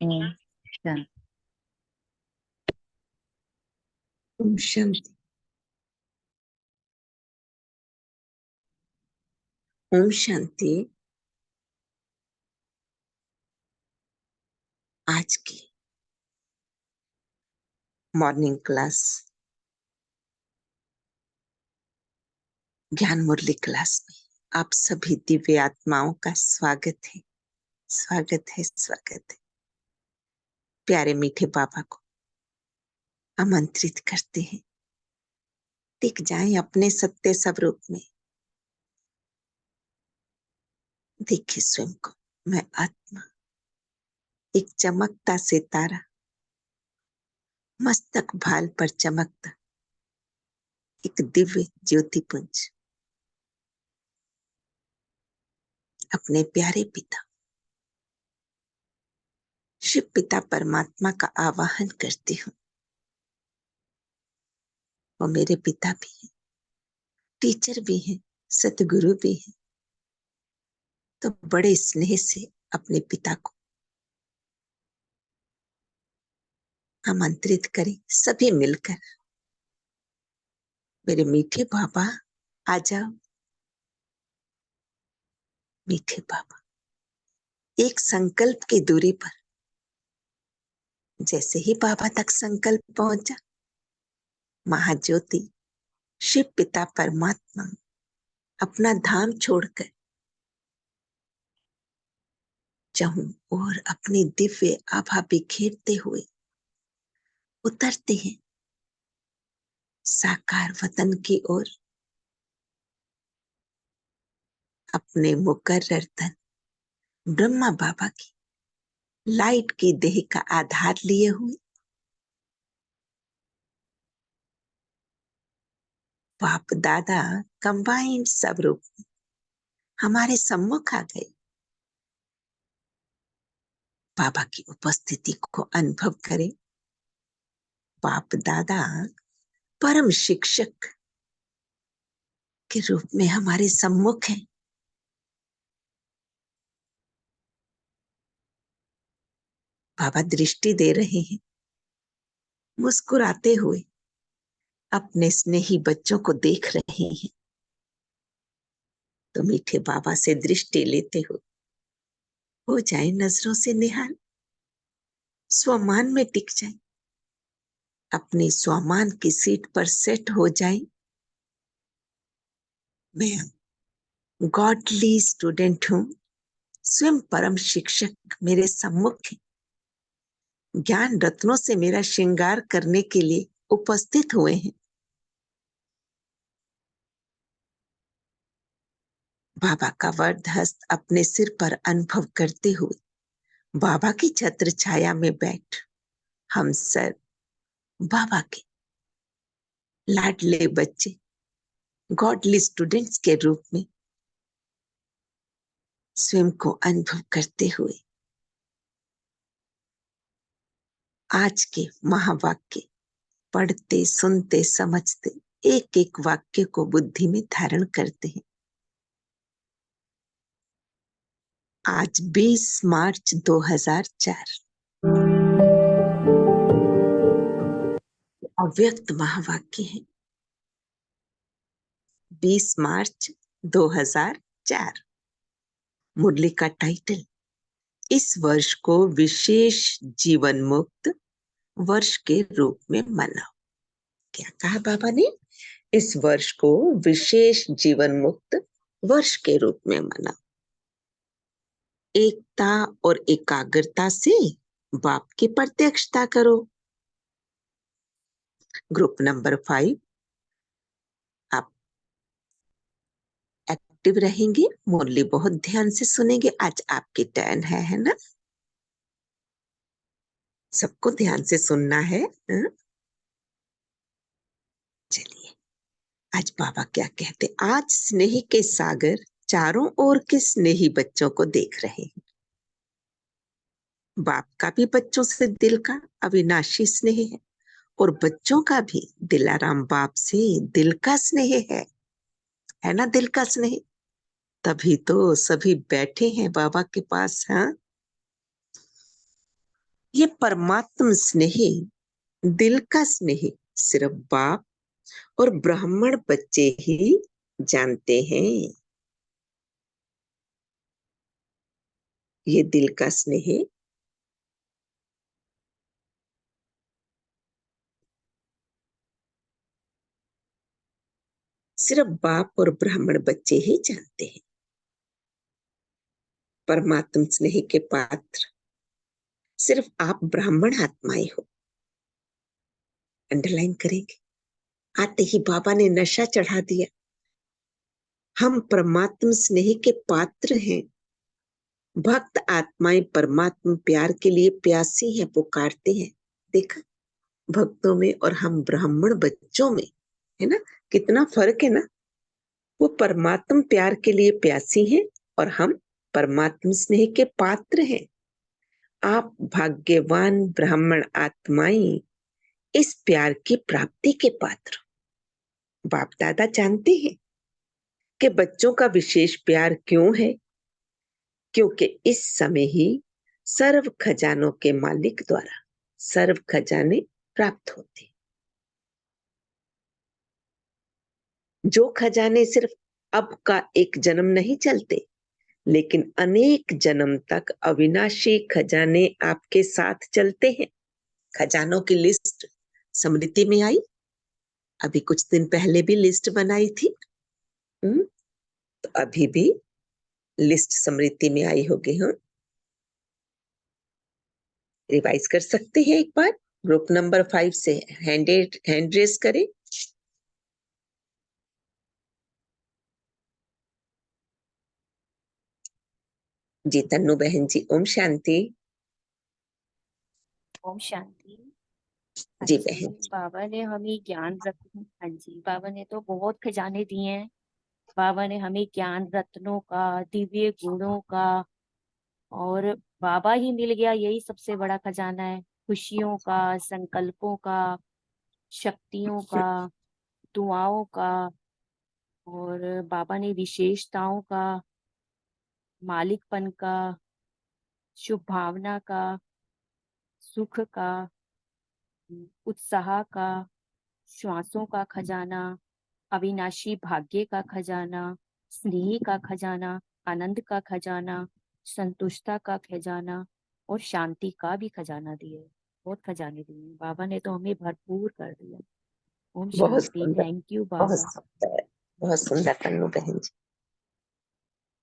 ओम शांति। ओम शांति। ओम शांति। आज की morning class ज्ञान मुरली क्लास में आप सभी दिव्य आत्माओं का स्वागत है, स्वागत है, स्वागत है। प्यारे मीठे बाबा को आमंत्रित करते हैं, दिख जाएं अपने सत्य स्वरूप में। देखिए स्वयं को, मैं आत्मा, एक चमकता सितारा, मस्तक भाल पर चमकता एक दिव्य ज्योतिपुंज। अपने प्यारे पिता शिव पिता परमात्मा का आवाहन करती हूँ। वो मेरे पिता भी हैं, टीचर भी हैं, सतगुरु भी हैं। तो बड़े स्नेह से अपने पिता को आमंत्रित करें, सभी मिलकर। मेरे मीठे बाबा आ जाओ। मीठे बाबा एक संकल्प की दूरी पर, जैसे ही बाबा तक संकल्प पहुंचा, महाज्योति शिव पिता परमात्मा अपना धाम छोड़कर चाहूं और अपनी दिव्य आभा बिखेरते हुए उतरते हैं साकार वतन की ओर। अपने मुकर्रर तन ब्रह्मा बाबा की लाइट की देह का आधार लिए हुए बाप दादा कंबाइंड स्वरूप हमारे सम्मुख आ गए। बाबा की उपस्थिति को अनुभव करें। बाप दादा परम शिक्षक के रूप में हमारे सम्मुख हैं। बाबा दृष्टि दे रहे हैं, मुस्कुराते हुए अपने स्नेही बच्चों को देख रहे हैं। तो मीठे बाबा से दृष्टि लेते हो जाए नजरों से निहाल, स्वमान में टिक जाए, अपनी स्वमान की सीट पर सेट हो जाए। मैं गॉडली स्टूडेंट हूं, स्वयं परम शिक्षक मेरे सम्मुख है, ज्ञान रत्नों से मेरा श्रृंगार करने के लिए उपस्थित हुए हैं। बाबा का वरद हस्त अपने सिर पर अनुभव करते हुए बाबा की छत्र छाया में बैठ हम सर बाबा के लाडले बच्चे गॉडली स्टूडेंट्स के रूप में स्वयं को अनुभव करते हुए आज के महावाक्य पढ़ते, सुनते, समझते, एक एक वाक्य को बुद्धि में धारण करते हैं। आज 20 मार्च 2004 अव्यक्त महावाक्य है। 20 मार्च 2004 मुरली का टाइटल, इस वर्ष को विशेष जीवन मुक्त वर्ष के रूप में मनाओ। क्या कहा बाबा ने? इस वर्ष को विशेष जीवन मुक्त वर्ष के रूप में मनाओ। एकता और एकाग्रता से बाप की प्रत्यक्षता करो। ग्रुप नंबर 5 आप एक्टिव रहेंगे, मुरली बहुत ध्यान से सुनेंगे। आज आपकी टर्न है ना? सबको ध्यान से सुनना है। चलिए, आज बाबा क्या कहते? आज स्नेही के सागर चारों ओर के स्नेही बच्चों को देख रहे हैं। बाप का भी बच्चों से दिल का अविनाशी स्नेह है और बच्चों का भी दिलाराम बाप से दिल का स्नेह है ना? दिल का स्नेह, तभी तो सभी बैठे हैं बाबा के पास। हाँ, ये परमात्म स्नेह, दिल का स्नेह सिर्फ बाप और ब्राह्मण बच्चे ही जानते हैं। ये दिल का स्नेह सिर्फ बाप और ब्राह्मण बच्चे ही जानते हैं। परमात्म स्नेह के पात्र सिर्फ आप ब्राह्मण आत्माएं हो। अंडरलाइन करेंगे। आते ही बाबा ने नशा चढ़ा दिया। हम परमात्म स्नेह के पात्र हैं। भक्त आत्माएं परमात्म प्यार के लिए प्यासी हैं, पुकारते हैं। देखा, भक्तों में और हम ब्राह्मण बच्चों में है ना, कितना फर्क है ना। वो परमात्म प्यार के लिए प्यासी हैं और हम परमात्म स्नेह के पात्र हैं। आप भाग्यवान ब्राह्मण आत्माएं इस प्यार की प्राप्ति के पात्र। बाप दादा जानते हैं कि बच्चों का विशेष प्यार क्यों है, क्योंकि इस समय ही सर्व खजानों के मालिक द्वारा सर्व खजाने प्राप्त होते। जो खजाने सिर्फ अब का एक जन्म नहीं चलते, लेकिन अनेक जन्म तक अविनाशी खजाने आपके साथ चलते हैं। खजानों की लिस्ट स्मृति में आई। अभी कुछ दिन पहले भी लिस्ट बनाई थी। तो अभी भी लिस्ट स्मृति में आई होगी। हाँ, रिवाइज कर सकते हैं एक बार। ग्रुप नंबर 5 से हैंड रेस करें। जी तन्नू बहन जी, ओम शांति। ओम शांति। जी बहन। बाबा ने हमें ज्ञान रत्न, हाँ जी, बाबा ने तो बहुत खजाने दिए हैं। बाबा ने हमें ज्ञान रत्नों का, दिव्य गुणों का, और बाबा ही मिल गया, यही सबसे बड़ा खजाना है। खुशियों का, संकल्पों का, शक्तियों का, दुआओं का, और बाबा ने विशेषताओं का, मालिकपन का, शुभ भावना का, सुख का, उत्साह का, श्वासों का खजाना, अविनाशी भाग्य का खजाना, स्नेह का खजाना, आनंद का खजाना, संतुष्टता का खजाना, और शांति का भी खजाना दिए। बहुत खजाने दिए बाबा ने, तो हमें भरपूर कर दिया। ओम बहुत शांति। सुंदर, थैंक यू बहुत बाबा। सुंदर, बहुत सुंदर तन्नू बहन जी।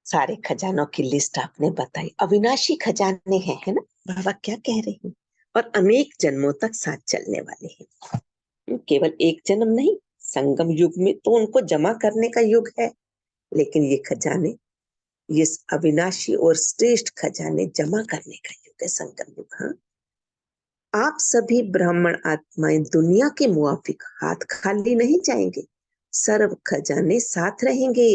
सारे खजानों की लिस्ट आपने बताई। अविनाशी खजाने हैं, है ना, बाबा क्या कह रहे हैं। और अनेक जन्मों तक साथ चलने वाले हैं। केवल एक जन्म नहीं, संगम युग में तो उनको जमा करने का युग है, लेकिन ये खजाने, ये अविनाशी और श्रेष्ठ खजाने जमा करने का युग है, संगम युग। हाँ, आप सभी ब्राह्मण आत्माएं दुनिया के मुआफिक हाथ खाली नहीं जाएंगे। सर्व खजाने साथ रहेंगे,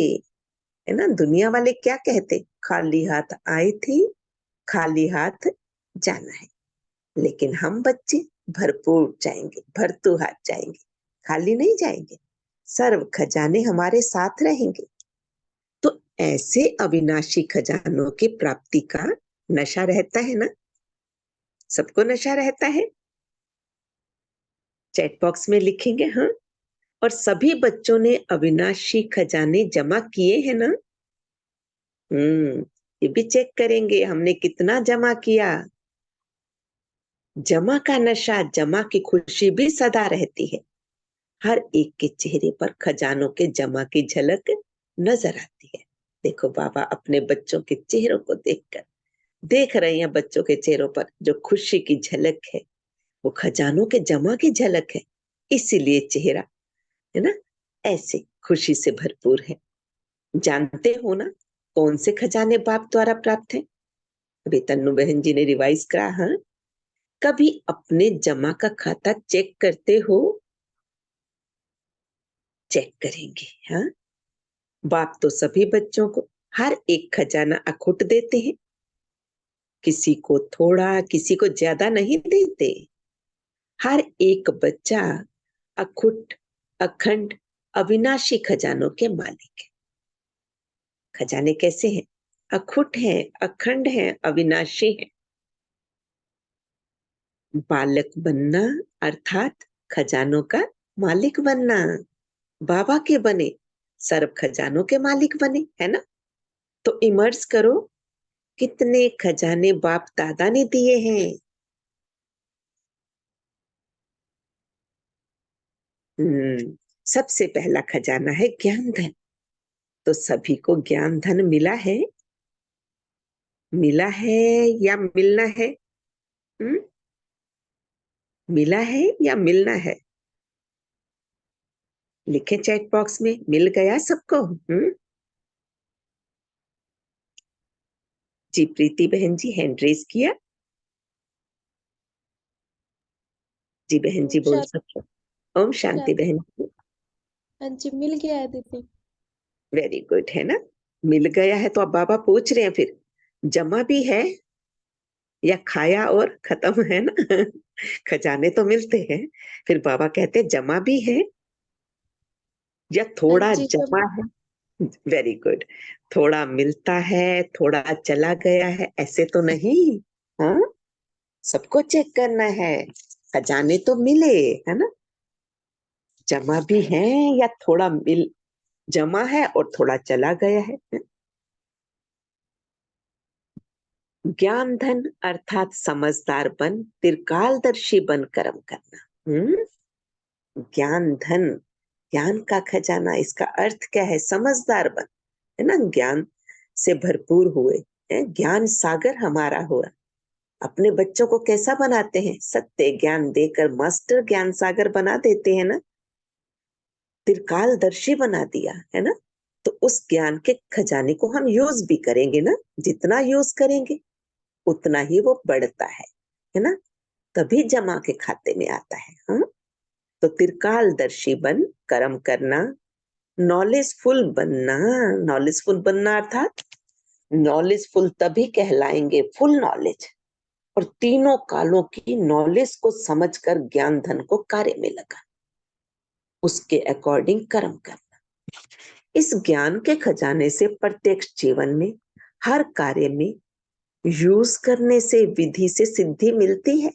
है ना। दुनिया वाले क्या कहते, खाली हाथ आए थे, खाली हाथ जाना है। लेकिन हम बच्चे भरपूर जाएंगे, भरतू हाथ जाएंगे, खाली नहीं जाएंगे। सर्व खजाने हमारे साथ रहेंगे। तो ऐसे अविनाशी खजानों की प्राप्ति का नशा रहता है ना, सबको नशा रहता है। चैट बॉक्स में लिखेंगे। हाँ, और सभी बच्चों ने अविनाशी खजाने जमा किए हैं ना। ये भी चेक करेंगे हमने कितना जमा किया। जमा का नशा, जमा की खुशी भी सदा रहती है। हर एक के चेहरे पर खजानों के जमा की झलक नजर आती है। देखो, बाबा अपने बच्चों के चेहरों को देखकर देख रहे हैं, बच्चों के चेहरों पर जो खुशी की झलक है, वो खजानों के जमा की झलक है। इसीलिए चेहरा, है ना, ऐसे खुशी से भरपूर है। जानते हो ना कौन से खजाने बाप द्वारा प्राप्त हैं? अभी तन्नू बहन जी ने रिवाइज करा। हाँ, कभी अपने जमा का खाता चेक करते हो? चेक करेंगे। हाँ, बाप तो सभी बच्चों को हर एक खजाना अखुट देते हैं। किसी को थोड़ा, किसी को ज्यादा नहीं देते। हर एक बच्चा अखुट, अखंड, अविनाशी खजानों के मालिक है। खजाने कैसे हैं? अखुट हैं, अखंड हैं, अविनाशी हैं। बालक बनना अर्थात खजानों का मालिक बनना। बाबा के बने, सर्व खजानों के मालिक बने, है ना। तो इमर्ज करो, कितने खजाने बाप दादा ने दिए हैं। सबसे पहला खजाना है ज्ञान धन। तो सभी को ज्ञान धन मिला है, मिला है या मिलना है? हम्म मिला है या मिलना है? लिखे चैट बॉक्स में, मिल गया सबको? जी प्रीति बहन जी हैंड रेज किया। जी बहन जी ओम बोल शांति। सकते हो। ओम शांति बहन जी। हाँ जी, मिल गया है दीदी। वेरी गुड, है ना। मिल गया है तो अब बाबा पूछ रहे हैं फिर, जमा भी है या खाया और खत्म, है ना। खजाने तो मिलते हैं, फिर बाबा कहते हैं जमा भी है या हाँ थोड़ा जी, जब जमा है। Very good. थोड़ा मिलता है, थोड़ा चला गया है, ऐसे तो नहीं। हाँ, सबको चेक करना है। खजाने तो मिले, है ना। जमा भी है या थोड़ा मिल, जमा है और थोड़ा चला गया है। ज्ञान धन अर्थात समझदार बन, त्रिकालदर्शी बन कर्म करना। ज्ञान धन, ज्ञान का खजाना, इसका अर्थ क्या है? समझदार बन, है ना। ज्ञान से भरपूर हुए, है ज्ञान सागर हमारा हुआ। अपने बच्चों को कैसा बनाते हैं? सत्य ज्ञान देकर मास्टर ज्ञान सागर बना देते हैं ना। त्रिकालदर्शी बना दिया, है ना। तो उस ज्ञान के खजाने को हम यूज भी करेंगे ना। जितना यूज करेंगे उतना ही वो बढ़ता है ना। तभी जमा के खाते में आता है। हाँ, तो त्रिकालदर्शी बन कर्म करना, नॉलेजफुल बनना। नॉलेजफुल बनना अर्थात नॉलेजफुल तभी कहलाएंगे, फुल नॉलेज, और तीनों कालों की नॉलेज को समझकर ज्ञान धन को कार्य में लगा, उसके अकॉर्डिंग कर्म करना। इस ज्ञान के खजाने से प्रत्यक्ष जीवन में हर कार्य में यूज करने से विधि से सिद्धि मिलती है।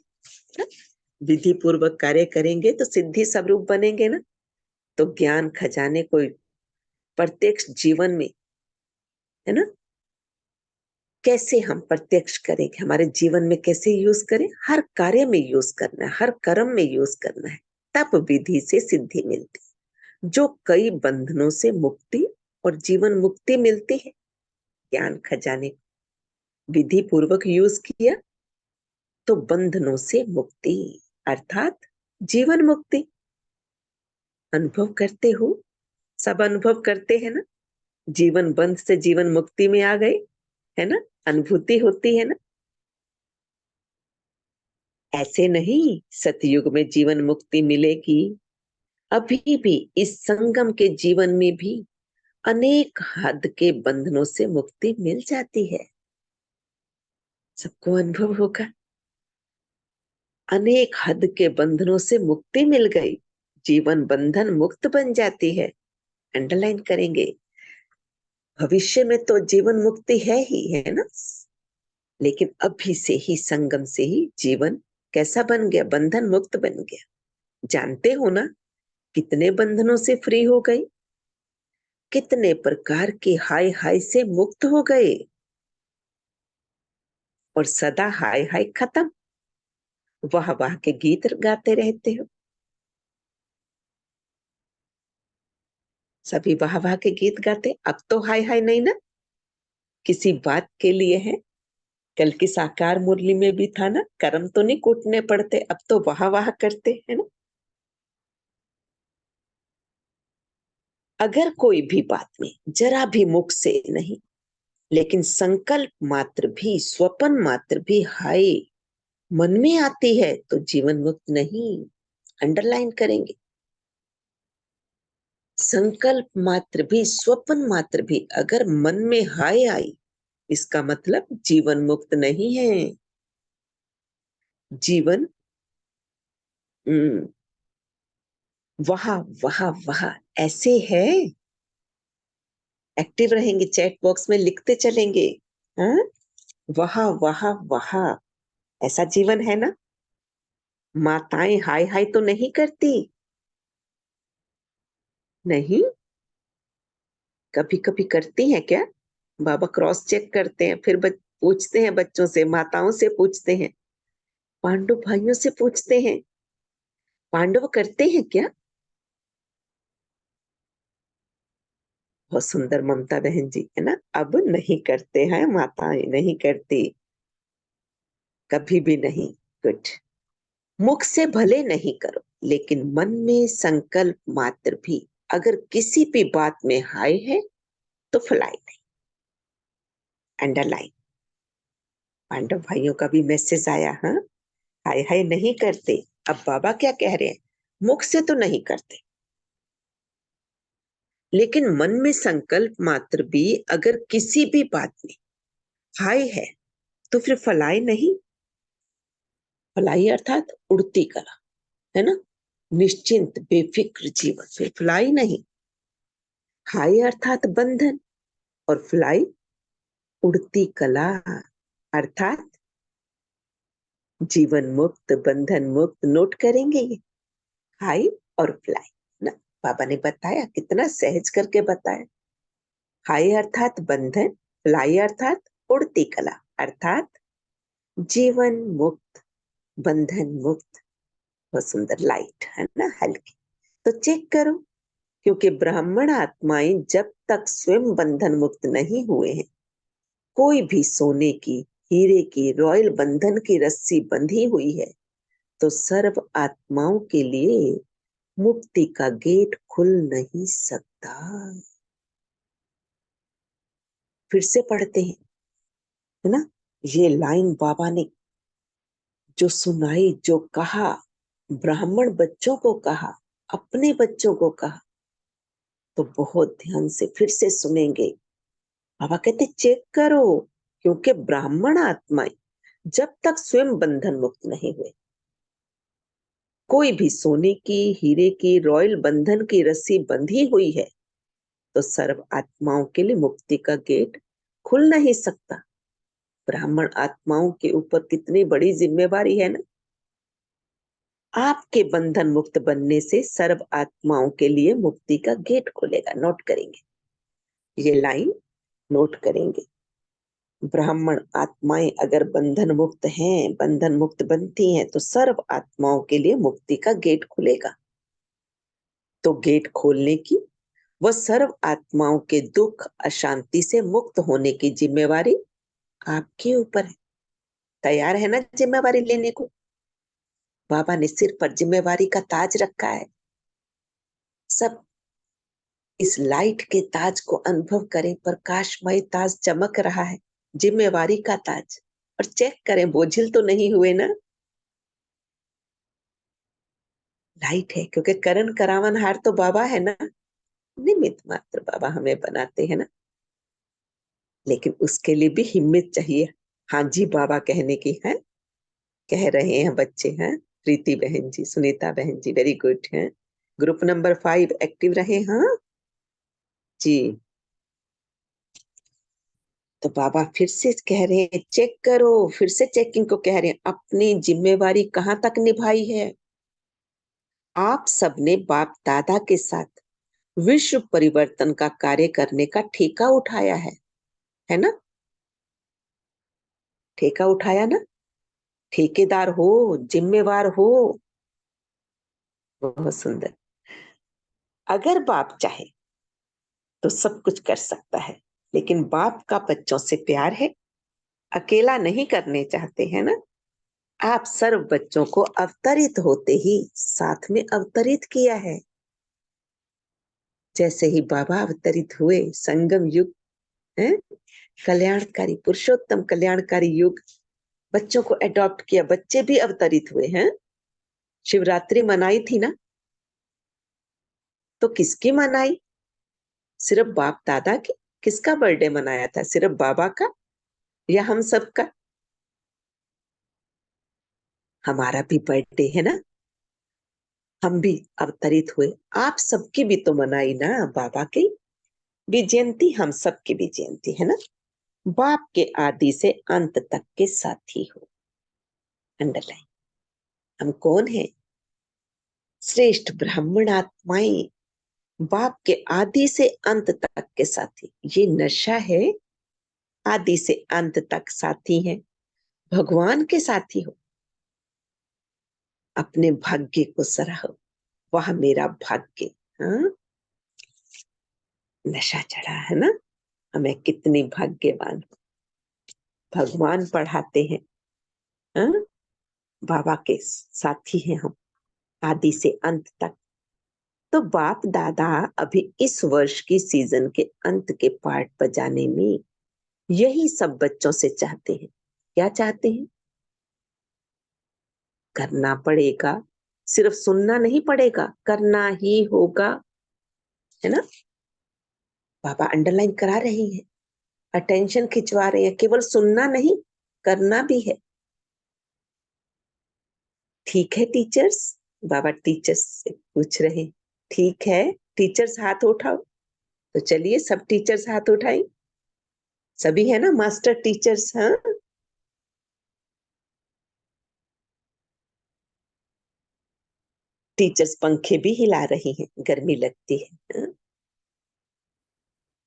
विधि पूर्वक कार्य करेंगे तो सिद्धि स्वरूप बनेंगे ना। तो ज्ञान खजाने को प्रत्यक्ष जीवन में, है ना, कैसे हम प्रत्यक्ष करेंगे, हमारे जीवन में कैसे यूज करें? हर कार्य में यूज करना है, हर कर्म में यूज करना है, तब विधि से सिद्धि मिलती है। जो कई बंधनों से मुक्ति और जीवन मुक्ति मिलती है। ज्ञान खजाने विधि पूर्वक यूज किया तो बंधनों से मुक्ति अर्थात जीवन मुक्ति अनुभव करते हो। सब अनुभव करते हैं ना। जीवन बंध से जीवन मुक्ति में आ गए, है ना। अनुभूति होती है ना। ऐसे नहीं सतयुग में जीवन मुक्ति मिलेगी, अभी भी इस संगम के जीवन में भी अनेक हद के बंधनों से मुक्ति मिल जाती है। सबको अनुभव होगा, अनेक हद के बंधनों से मुक्ति मिल गई, जीवन बंधन मुक्त बन जाती है। अंडरलाइन करेंगे, भविष्य में तो जीवन मुक्ति है ही, है ना। लेकिन अभी से ही संगम से ही जीवन कैसा बन गया? बंधन मुक्त बन गया। जानते हो ना कितने बंधनों से फ्री हो गई, कितने प्रकार के हाय हाय से मुक्त हो गए, और सदा हाय हाय खत्म। वाह वाह के गीत गाते रहते हो, सभी वाह वाह के गीत गाते। अब तो हाय हाय नहीं ना, किसी बात के लिए है। कल की साकार मुरली में भी था ना, कर्म तो नहीं कूटने पड़ते, अब तो वाह वाह करते, है ना। अगर कोई भी बात में जरा भी मुख से नहीं, लेकिन संकल्प मात्र भी, स्वपन मात्र भी हाय मन में आती है तो जीवन मुक्त नहीं। अंडरलाइन करेंगे, संकल्प मात्र भी, स्वपन मात्र भी अगर मन में हाय आई, इसका मतलब जीवन मुक्त नहीं है। जीवन वाह वाह वाह ऐसे है। एक्टिव रहेंगे, चैट बॉक्स में लिखते चलेंगे। हाँ, वाह वाह वाह, ऐसा जीवन है ना। माताएं हाय हाय तो नहीं करती? नहीं, कभी कभी करती हैं क्या? बाबा क्रॉस चेक करते हैं, फिर पूछते हैं बच्चों से, माताओं से पूछते हैं, पांडु भाइयों से पूछते हैं, पांडव करते हैं क्या? बहुत सुंदर ममता बहन जी, है ना? अब नहीं करते हैं, माताएं नहीं करती, कभी भी नहीं। गुड। मुख से भले नहीं करो, लेकिन मन में संकल्प मात्र भी अगर किसी भी बात में हाय है तो फलाई नहीं। अंडरलाइन। पांडव भाइयों का भी मैसेज आया। हाँ, हाय हाय नहीं करते। अब बाबा क्या कह रहे हैं? मुख से तो नहीं करते, लेकिन मन में संकल्प मात्र भी अगर किसी भी बात में हाय है तो फिर फलाई नहीं। फलाई अर्थात उड़ती कला, है ना? निश्चिंत बेफिक्र जीवन, फिर फ्लाई नहीं। हाई अर्थात बंधन, और फ्लाई उड़ती कला, अर्थात जीवन मुक्त, बंधन मुक्त। नोट करेंगे ये हाई और फ्लाई ना? बाबा ने बताया, कितना सहज करके बताया। हाई अर्थात बंधन, फ्लाई अर्थात उड़ती कला, अर्थात जीवन मुक्त, बंधन मुक्त। बहुत सुंदर, लाइट है ना, हल्की। तो चेक करो, क्योंकि ब्राह्मण आत्माएं जब तक स्वयं बंधन मुक्त नहीं हुए हैं, कोई भी सोने की, हीरे की, रॉयल बंधन की रस्सी बंधी हुई है, तो सर्व आत्माओं के लिए मुक्ति का गेट खुल नहीं सकता। फिर से पढ़ते हैं, है ना? ये लाइन बाबा ने जो सुनाई, जो कहा, ब्राह्मण बच्चों को कहा, अपने बच्चों को कहा, तो बहुत ध्यान से फिर से सुनेंगे। बाबा कहते चेक करो, क्योंकि ब्राह्मण आत्माएं जब तक स्वयं बंधन मुक्त नहीं हुए, कोई भी सोने की, हीरे की, रॉयल बंधन की रस्सी बंधी हुई है, तो सर्व आत्माओं के लिए मुक्ति का गेट खुल नहीं सकता। ब्राह्मण आत्माओं के ऊपर कितनी बड़ी जिम्मेवारी है ना? आपके बंधन मुक्त बनने से सर्व आत्माओं के लिए मुक्ति का गेट खुलेगा। नोट करेंगे ये लाइन, नोट करेंगे। ब्राह्मण आत्माएं अगर बंधन मुक्त हैं, बंधन मुक्त बनती हैं, तो सर्व आत्माओं के लिए मुक्ति का गेट खुलेगा। तो गेट खोलने की, वह सर्व आत्माओं के दुख अशांति से मुक्त होने की जिम्मेवारी आपके ऊपर है। तैयार है ना जिम्मेवारी लेने को? बाबा ने सिर पर जिम्मेवारी का ताज रखा है। सब इस लाइट के ताज को अनुभव करें, प्रकाशमय ताज चमक रहा है, जिम्मेवारी का ताज। और चेक करें, बोझिल तो नहीं हुए ना? लाइट है, क्योंकि करण करावन हार तो बाबा है ना, निमित्त मात्र बाबा हमें बनाते हैं ना। लेकिन उसके लिए भी हिम्मत चाहिए। हाँ जी बाबा कहने की है, कह रहे हैं बच्चे हैं। प्रीति बहन जी, सुनीता बहन जी, वेरी गुड है। ग्रुप नंबर 5 एक्टिव रहे। हाँ जी। तो बाबा फिर से कह रहे हैं चेक करो, फिर से चेकिंग को कह रहे हैं, अपनी जिम्मेवारी कहाँ तक निभाई है? आप सबने बाप दादा के साथ विश्व परिवर्तन का कार्य करने का ठेका उठाया है ना? ठेका उठाया ना? ठेकेदार हो, जिम्मेवार हो। बहुत सुंदर। अगर बाप चाहे तो सब कुछ कर सकता है, लेकिन बाप का बच्चों से प्यार है, अकेला नहीं करने चाहते हैं ना? आप सर्व बच्चों को अवतरित होते ही साथ में अवतरित किया है। जैसे ही बाबा अवतरित हुए, संगम युग है, कल्याणकारी, पुरुषोत्तम कल्याणकारी युग, बच्चों को अडॉप्ट किया, बच्चे भी अवतरित हुए हैं। शिवरात्रि मनाई थी ना? तो किसकी मनाई? सिर्फ बाप दादा की? किसका बर्थडे मनाया था? सिर्फ बाबा का या हम सबका? हमारा भी बर्थडे है ना, हम भी अवतरित हुए। आप सबकी भी तो मनाई ना, बाबा की भी जयंती, हम सबकी भी जयंती है ना। बाप के आदि से अंत तक के साथी हो। अंडरलाइन। हम कौन हैं? श्रेष्ठ ब्राह्मण आत्माएं, बाप के आदि से अंत तक के साथी। ये नशा है, आदि से अंत तक साथी हैं, भगवान के साथी हो। अपने भाग्य को सराहो, वह मेरा भाग्य। हाँ, नशा चढ़ा है ना, हमें कितनी भाग्यवान हो। भगवान पढ़ाते हैं, हाँ? बाबा के साथी हैं हम आदि से अंत तक। तो बाप दादा अभी इस वर्ष की सीजन के अंत के पार्ट बजाने में यही सब बच्चों से चाहते हैं। क्या चाहते हैं? करना पड़ेगा, सिर्फ सुनना नहीं पड़ेगा, करना ही होगा, है ना। बाबा अंडरलाइन करा रही हैं, अटेंशन खिंचवा रहे हैं, केवल सुनना नहीं, करना भी है। ठीक है टीचर्स? बाबा टीचर्स से पूछ रहे, ठीक है टीचर्स हाथ उठाओ। तो चलिए सब टीचर्स हाथ उठाएं। सभी है ना मास्टर टीचर्स? हाँ, टीचर्स पंखे भी हिला रही हैं, गर्मी लगती है। हाँ?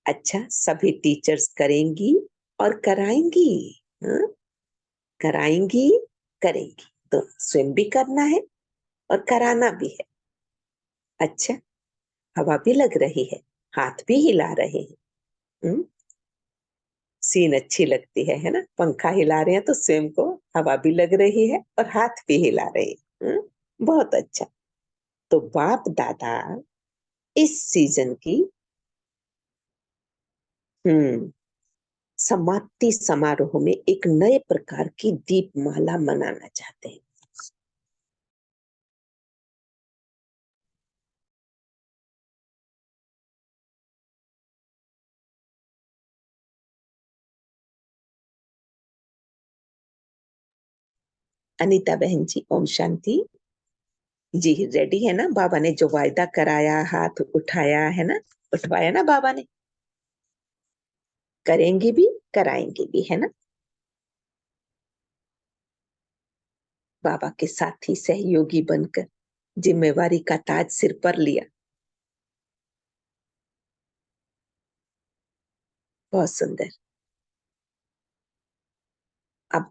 अच्छा, सभी टीचर्स करेंगी और कराएंगी। हाँ? कराएंगी, करेंगी, तो स्वयं भी करना है और कराना भी है। अच्छा, हवा भी लग रही है, हाथ भी हिला रहे हैं। हम्म, सीन अच्छी लगती है ना। पंखा हिला रहे हैं तो स्वयं को हवा भी लग रही है और हाथ भी हिला रहे हैं। बहुत अच्छा। तो बाप दादा इस सीजन की समाप्ति समारोह में एक नए प्रकार की दीपमाला मनाना चाहते हैं। अनीता बहन जी, ओम शांति जी। रेडी है ना? बाबा ने जो वायदा कराया, हाथ उठाया है ना, उठवाया ना बाबा ने, करेंगे भी कराएंगे भी, है ना। बाबा के साथी सहयोगी बनकर जिम्मेवारी का ताज सिर पर लिया। बहुत सुंदर। अब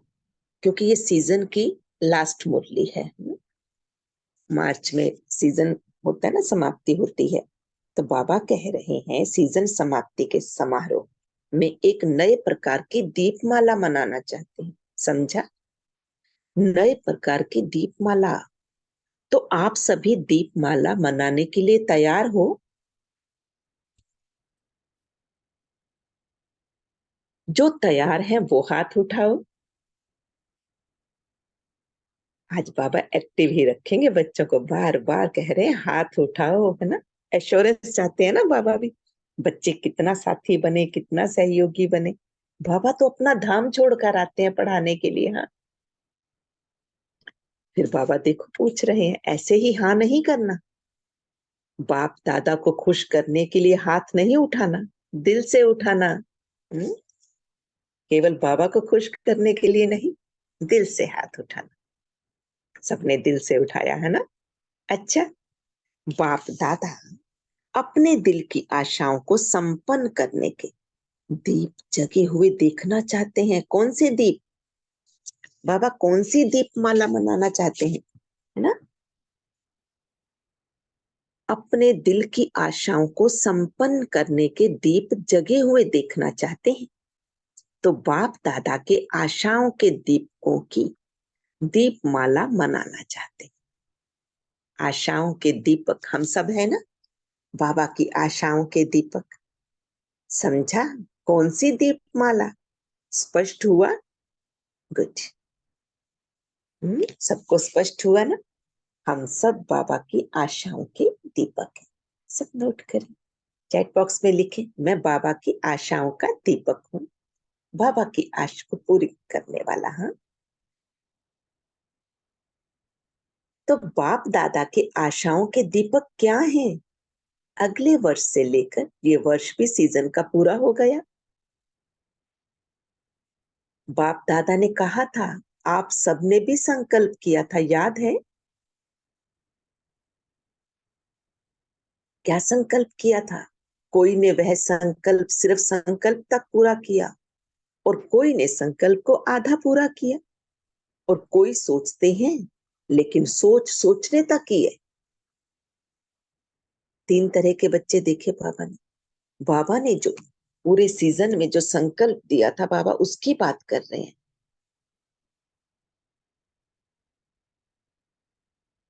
क्योंकि ये सीजन की लास्ट मुरली है, मार्च में सीजन होता है ना, समाप्ति होती है, तो बाबा कह रहे हैं सीजन समाप्ति के समारोह में एक नए प्रकार की दीपमाला मनाना चाहते हैं। समझा? नए प्रकार की दीपमाला। तो आप सभी दीपमाला मनाने के लिए तैयार हो? जो तैयार हैं वो हाथ उठाओ। आज बाबा एक्टिव ही रखेंगे बच्चों को, बार बार कह रहे हैं हाथ उठाओ, है ना। एश्योरेंस चाहते हैं ना बाबा भी, बच्चे कितना साथी बने, कितना सहयोगी बने। बाबा तो अपना धाम छोड़कर आते हैं पढ़ाने के लिए। हाँ, फिर बाबा देखो पूछ रहे हैं, ऐसे ही हाँ नहीं करना। बाप दादा को खुश करने के लिए हाथ नहीं उठाना, दिल से उठाना। हम्म? केवल बाबा को खुश करने के लिए नहीं, दिल से हाथ उठाना। सबने दिल से उठाया है ना। अच्छा, बाप दादा अपने दिल की आशाओं को संपन्न करने के दीप जगे हुए देखना चाहते हैं। कौन से दीप? बाबा कौन सी दीपमाला मनाना चाहते हैं, है ना। अपने दिल की आशाओं को संपन्न करने के दीप जगे हुए देखना चाहते हैं। तो बाप दादा के आशाओं के दीपकों की दीपमाला मनाना चाहते हैं। आशाओं के दीपक हम सब है ना, बाबा की आशाओं के दीपक। समझा? कौन सी दीपमाला? स्पष्ट हुआ? गुड। सबको स्पष्ट हुआ ना। हम सब बाबा की आशाओं के दीपक हैं। सब नोट करें, चैट बॉक्स में लिखें, मैं बाबा की आशाओं का दीपक हूँ, बाबा की आशा को पूरी करने वाला। हाँ, तो बाप दादा के आशाओं के दीपक क्या हैं? अगले वर्ष से लेकर ये वर्ष भी सीजन का पूरा हो गया। बाप दादा ने कहा था, आप सबने भी संकल्प किया था, याद है? क्या संकल्प किया था? कोई ने वह संकल्प सिर्फ संकल्प तक पूरा किया, और कोई ने संकल्प को आधा पूरा किया, और कोई सोचते हैं लेकिन सोच सोचने तक ही है। 3 तरह के बच्चे देखे बाबा ने। बाबा ने जो पूरे सीजन में जो संकल्प दिया था, बाबा उसकी बात कर रहे हैं।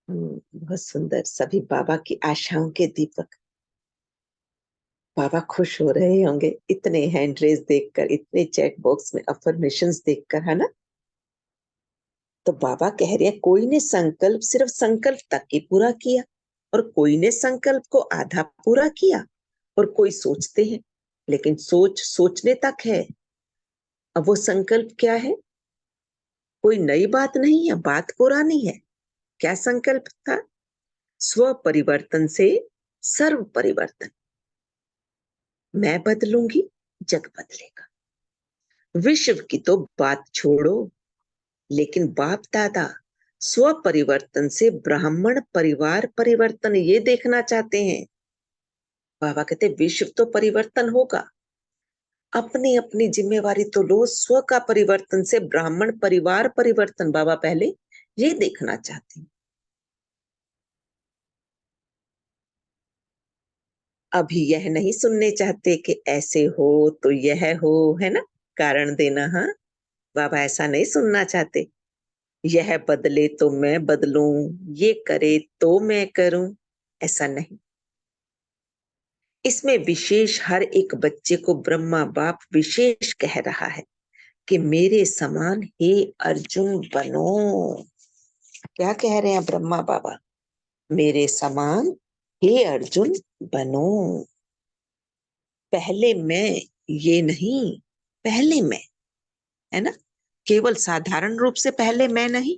बहुत सुंदर। सभी बाबा की आशाओं के दीपक। बाबा खुश हो रहे होंगे इतने हैंड रेज देखकर, इतने चैट बॉक्स में अफर्मेशंस देखकर, है ना। तो बाबा कह रहे हैं कोई ने संकल्प सिर्फ संकल्प तक ही पूरा किया, और कोई ने संकल्प को आधा पूरा किया, और कोई सोचते हैं लेकिन सोच सोचने तक है। अब वो संकल्प क्या है? कोई नई बात नहीं है, बात पुरानी है। क्या संकल्प था? स्व परिवर्तन से सर्व परिवर्तन। मैं बदलूंगी, जग बदलेगा। विश्व की तो बात छोड़ो, लेकिन बाप दादा स्व परिवर्तन से ब्राह्मण परिवार परिवर्तन ये देखना चाहते हैं। बाबा कहते विश्व तो परिवर्तन होगा, अपनी अपनी जिम्मेवारी तो लो। स्व का परिवर्तन से ब्राह्मण परिवार परिवर्तन बाबा पहले ये देखना चाहते हैं। अभी यह नहीं सुनने चाहते कि ऐसे हो तो यह हो, है ना, कारण देना। हाँ, बाबा ऐसा नहीं सुनना चाहते। यह बदले तो मैं बदलूं, ये करे तो मैं करूं, ऐसा नहीं। इसमें विशेष हर एक बच्चे को ब्रह्मा बाप विशेष कह रहा है कि मेरे समान हे अर्जुन बनो। क्या कह रहे हैं ब्रह्मा बाबा? मेरे समान हे अर्जुन बनो। पहले मैं, ये नहीं, पहले मैं, है ना। केवल साधारण रूप से पहले मैं नहीं,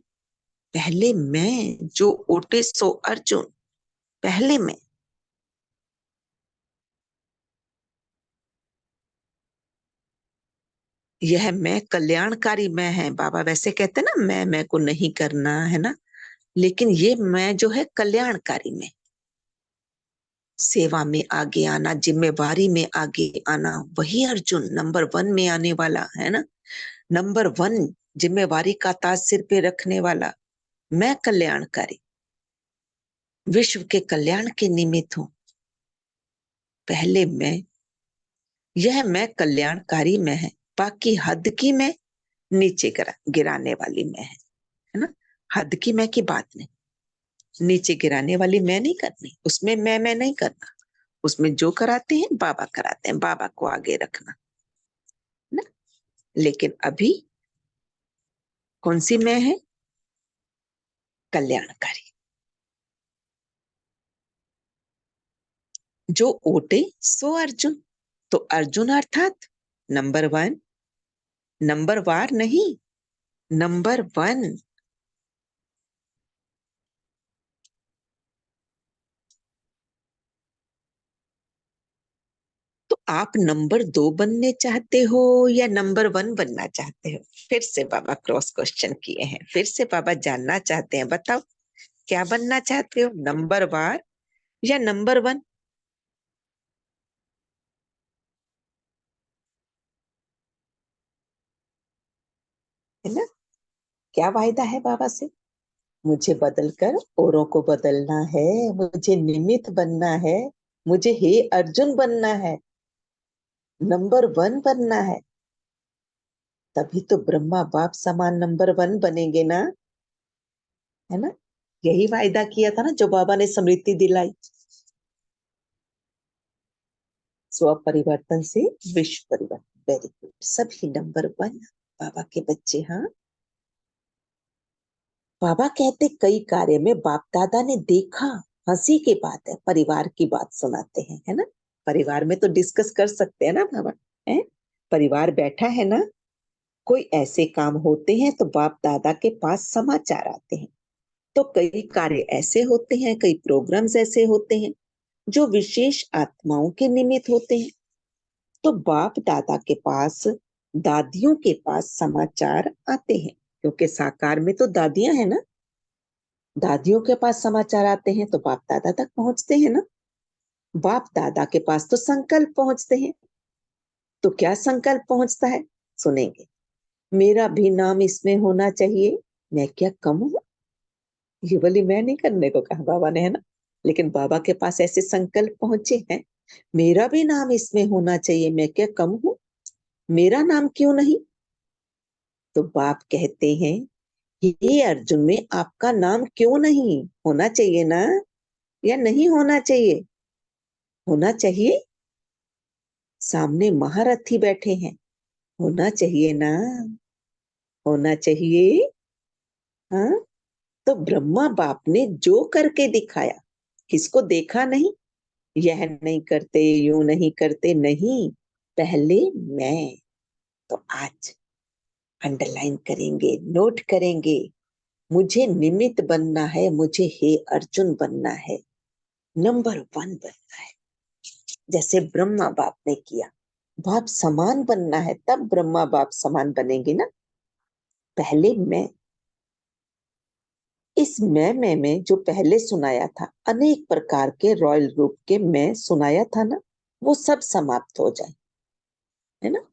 पहले मैं जो ओटे सो अर्जुन, पहले मैं। यह मैं कल्याणकारी मैं है। बाबा वैसे कहते हैं ना, मैं को नहीं करना, है ना, लेकिन ये मैं जो है कल्याणकारी में, सेवा में आगे आना, जिम्मेवारी में आगे आना, वही अर्जुन नंबर 1 में आने वाला, है ना। नंबर 1 जिम्मेवारी का ताज सिर पे रखने वाला। मैं कल्याणकारी, विश्व के कल्याण के निमित्त हूं। पहले मैं, यह मैं कल्याणकारी में है। बाकी हद की मैं, नीचे गिराने वाली मैं है ना। हद की मैं की बात नहीं, नीचे गिराने वाली मैं नहीं करनी। उसमें मैं नहीं करना। उसमें जो कराते हैं बाबा कराते हैं, बाबा को आगे रखना ना। लेकिन अभी कौन सी मैं है? कल्याणकारी। जो ओटे सो अर्जुन। तो अर्जुन अर्थात नंबर 1, नंबर वार नहीं, नंबर 1। तो आप नंबर 2 बनने चाहते हो या नंबर 1 बनना चाहते हो? फिर से बाबा क्रॉस क्वेश्चन किए हैं, फिर से बाबा जानना चाहते हैं। बताओ क्या बनना चाहते हो, नंबर वार या नंबर 1? है ना। क्या वायदा है बाबा से? मुझे बदलकर औरों को बदलना है, मुझे निमित्त बनना है, मुझे हे अर्जुन बनना है, नंबर 1 बनना है। तभी तो ब्रह्मा बाप समान नंबर 1 बनेंगे ना, है ना। यही वायदा किया था ना जो बाबा ने स्मृति दिलाई। स्व परिवर्तन से विश्व परिवर्तन। Very good. सभी नंबर 1 बाबा के बच्चे। हाँ, बाबा कहते कई कार्य में बाप दादा ने देखा। हंसी की बात है, परिवार की बात सुनाते हैं, है ना। परिवार में तो डिस्कस कर सकते हैं ना बाबा, है। परिवार बैठा है ना, कोई ऐसे काम होते हैं तो बाप दादा के पास समाचार आते हैं। तो कई कार्य ऐसे होते हैं, कई प्रोग्राम्स ऐसे होते हैं जो विशेष आत्माओं के निमित्त होते हैं। तो बाप दादा के पास, दादियों के पास समाचार आते हैं, क्योंकि साकार में तो दादियां हैं ना। दादियों के पास समाचार आते हैं तो बाप दादा तक पहुंचते हैं ना। बाप दादा के पास तो संकल्प पहुंचते हैं। तो क्या संकल्प पहुंचता है, सुनेंगे। मेरा भी नाम इसमें होना चाहिए, मैं क्या कम हूं? ये बोली मैं नहीं करने को कहा बाबा ने, है ना। लेकिन बाबा के पास ऐसे संकल्प पहुंचे हैं, मेरा भी नाम इसमें होना चाहिए, मैं क्या कम हूं? मेरा नाम क्यों नहीं? तो बाप कहते हैं, हे अर्जुन में आपका नाम क्यों नहीं होना चाहिए ना, या नहीं होना चाहिए? होना चाहिए। सामने महारथी बैठे हैं, होना चाहिए ना, होना चाहिए। हाँ, तो ब्रह्मा बाप ने जो करके दिखाया, किसको देखा नहीं, यह नहीं करते, यूं नहीं करते, नहीं, पहले मैं। तो आज अंडरलाइन करेंगे, नोट करेंगे, मुझे निमित्त बनना है, मुझे हे अर्जुन बनना है, नंबर 1 बनना है, जैसे ब्रह्मा बाप ने किया। बाप समान बनना है, तब ब्रह्मा बाप समान बनेंगे ना। पहले मैं, इस मैं में जो पहले सुनाया था, अनेक प्रकार के रॉयल रूप के मैं सुनाया था ना, वो सब समाप्त हो जाए, है ना।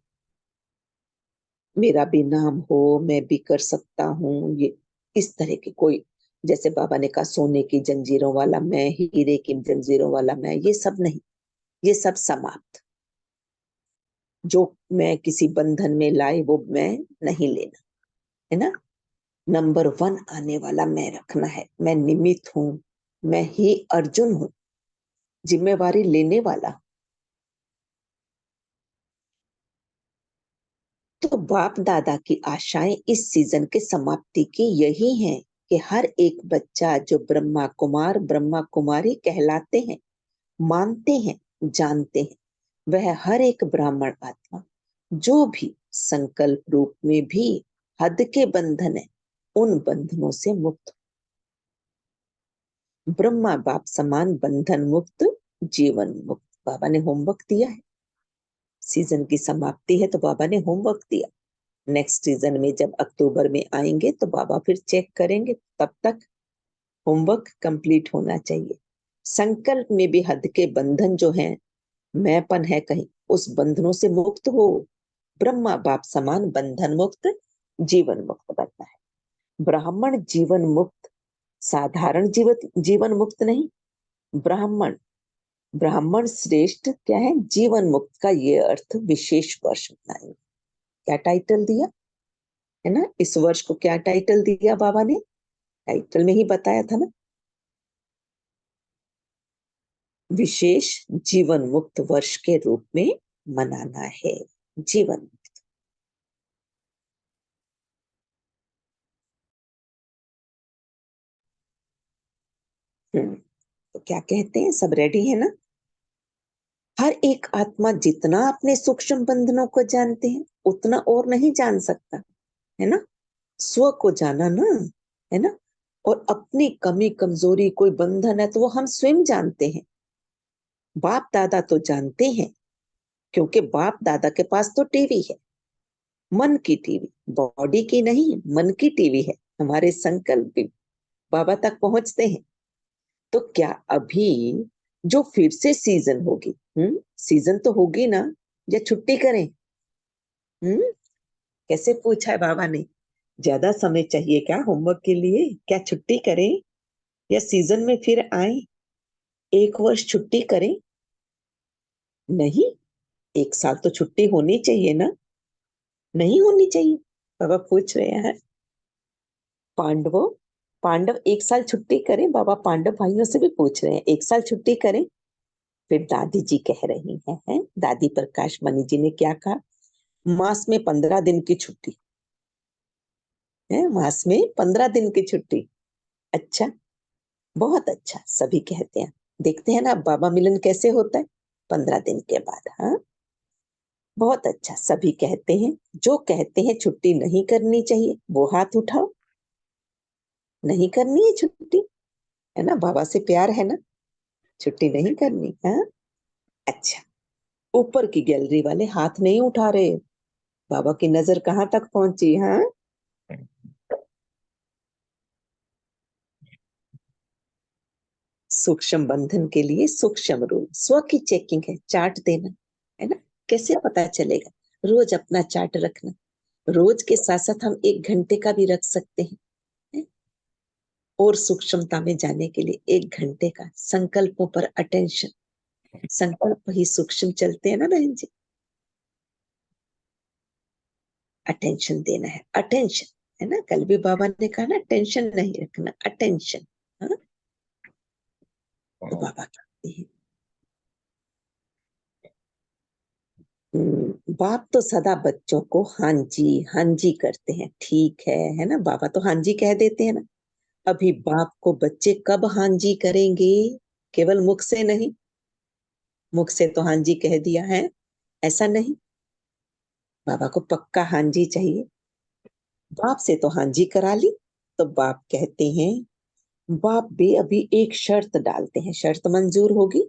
मेरा भी नाम हो, मैं भी कर सकता हूँ, ये इस तरह की कोई, जैसे बाबा ने कहा सोने की जंजीरों वाला मैं, हीरे की जंजीरों वाला मैं, ये सब नहीं, ये सब समाप्त। जो मैं किसी बंधन में लाए वो मैं नहीं लेना, है ना। नंबर 1 आने वाला मैं रखना है, मैं निमित्त हूं, मैं ही अर्जुन हूं, जिम्मेवारी लेने वाला। तो बाप दादा की आशाएं इस सीजन के समाप्ति की यही हैं कि हर एक बच्चा जो ब्रह्मा कुमार ब्रह्मा कुमारी कहलाते हैं, मानते हैं, जानते हैं, वह हर एक ब्राह्मण आत्मा जो भी संकल्प रूप में भी हद के बंधन है, उन बंधनों से मुक्त, ब्रह्मा बाप समान बंधन मुक्त, जीवन मुक्त। बाबा ने होमवर्क दिया है, सीजन की समाप्ति है तो बाबा ने होमवर्क दिया। नेक्स्ट सीजन में जब अक्टूबर में आएंगे तो बाबा फिर चेक करेंगे, तब तक होमवर्क कंप्लीट होना चाहिए। संकल्प में भी हद के बंधन जो है, मैंपन है कहीं, उस बंधनों से मुक्त हो, ब्रह्मा बाप समान बंधन मुक्त, जीवन मुक्त बनना है। ब्राह्मण जीवन मुक्त, साधारण जीवन मुक्त नहीं, ब्राह्मण, ब्राह्मण श्रेष्ठ क्या है, जीवन मुक्त का ये अर्थ विशेष वर्ष बनाएंगे। क्या टाइटल दिया है ना, इस वर्ष को क्या टाइटल दिया बाबा ने, टाइटल में ही बताया था ना, विशेष जीवन मुक्त वर्ष के रूप में मनाना है, जीवन। तो क्या कहते हैं, सब रेडी है ना। हर एक आत्मा जितना अपने सूक्ष्म बंधनों को जानते हैं, उतना और नहीं जान सकता, है ना। स्व को जाना ना, है ना। और अपनी कमी कमजोरी कोई बंधन है तो वो हम स्वयं जानते हैं। बाप दादा तो जानते हैं, क्योंकि बाप दादा के पास तो टीवी है, मन की टीवी, बॉडी की नहीं, मन की टीवी है। हमारे संकल्प भी बाबा तक पहुंचते हैं। तो क्या अभी जो फिर से सीजन होगी, सीजन तो होगी ना, या छुट्टी करें? कैसे पूछा है बाबा ने, ज्यादा समय चाहिए क्या होमवर्क के लिए, क्या छुट्टी करें या सीजन में फिर आए, 1 वर्ष छुट्टी करें? नहीं, 1 साल तो छुट्टी होनी चाहिए ना, नहीं होनी चाहिए? बाबा पूछ रहे हैं। पांडवों, पांडव 1 साल छुट्टी करें? बाबा पांडव भाइयों से भी पूछ रहे हैं, 1 साल छुट्टी करें? फिर दादी जी कह रही हैं, दादी प्रकाश मणि जी ने क्या कहा, मास में 15 दिन की छुट्टी है, मास में 15 दिन की छुट्टी। अच्छा, बहुत अच्छा, सभी कहते हैं। देखते हैं ना अब बाबा मिलन कैसे होता है, 15 दिन के बाद। हाँ, बहुत अच्छा, सभी कहते हैं। जो कहते हैं छुट्टी नहीं करनी चाहिए वो हाथ उठाओ। नहीं करनी है छुट्टी, है ना, बाबा से प्यार है ना, छुट्टी नहीं करनी। हाँ, अच्छा, ऊपर की गैलरी वाले हाथ नहीं उठा रहे, बाबा की नजर कहाँ तक पहुंची? हाँ, सूक्ष्म बंधन के लिए सूक्ष्म रूल, स्व की चेकिंग है, चार्ट देना है ना। कैसे पता चलेगा? रोज अपना चार्ट रखना, रोज के साथ साथ हम 1 घंटे का भी रख सकते हैं, है? और सूक्ष्मता में जाने के लिए 1 घंटे का संकल्पों पर अटेंशन, संकल्प ही सूक्ष्म चलते हैं ना बहन जी। अटेंशन देना है, अटेंशन, है ना। कल भी बाबा ने कहा ना, टेंशन नहीं रखना, अटेंशन। हाँ, तो बाबा कहते हैं बाप तो सदा बच्चों को हाँ जी करते हैं, ठीक है ना। बाबा तो हाँ जी कह देते हैं ना। अभी बाप को बच्चे कब हाँ जी करेंगे? केवल मुख से नहीं, मुख से तो हाँ जी कह दिया है, ऐसा नहीं। बाबा को पक्का हाँ जी चाहिए। बाप से तो हाँ जी करा ली, तो बाप कहते हैं, बाप भी अभी एक शर्त डालते हैं। शर्त मंजूर होगी?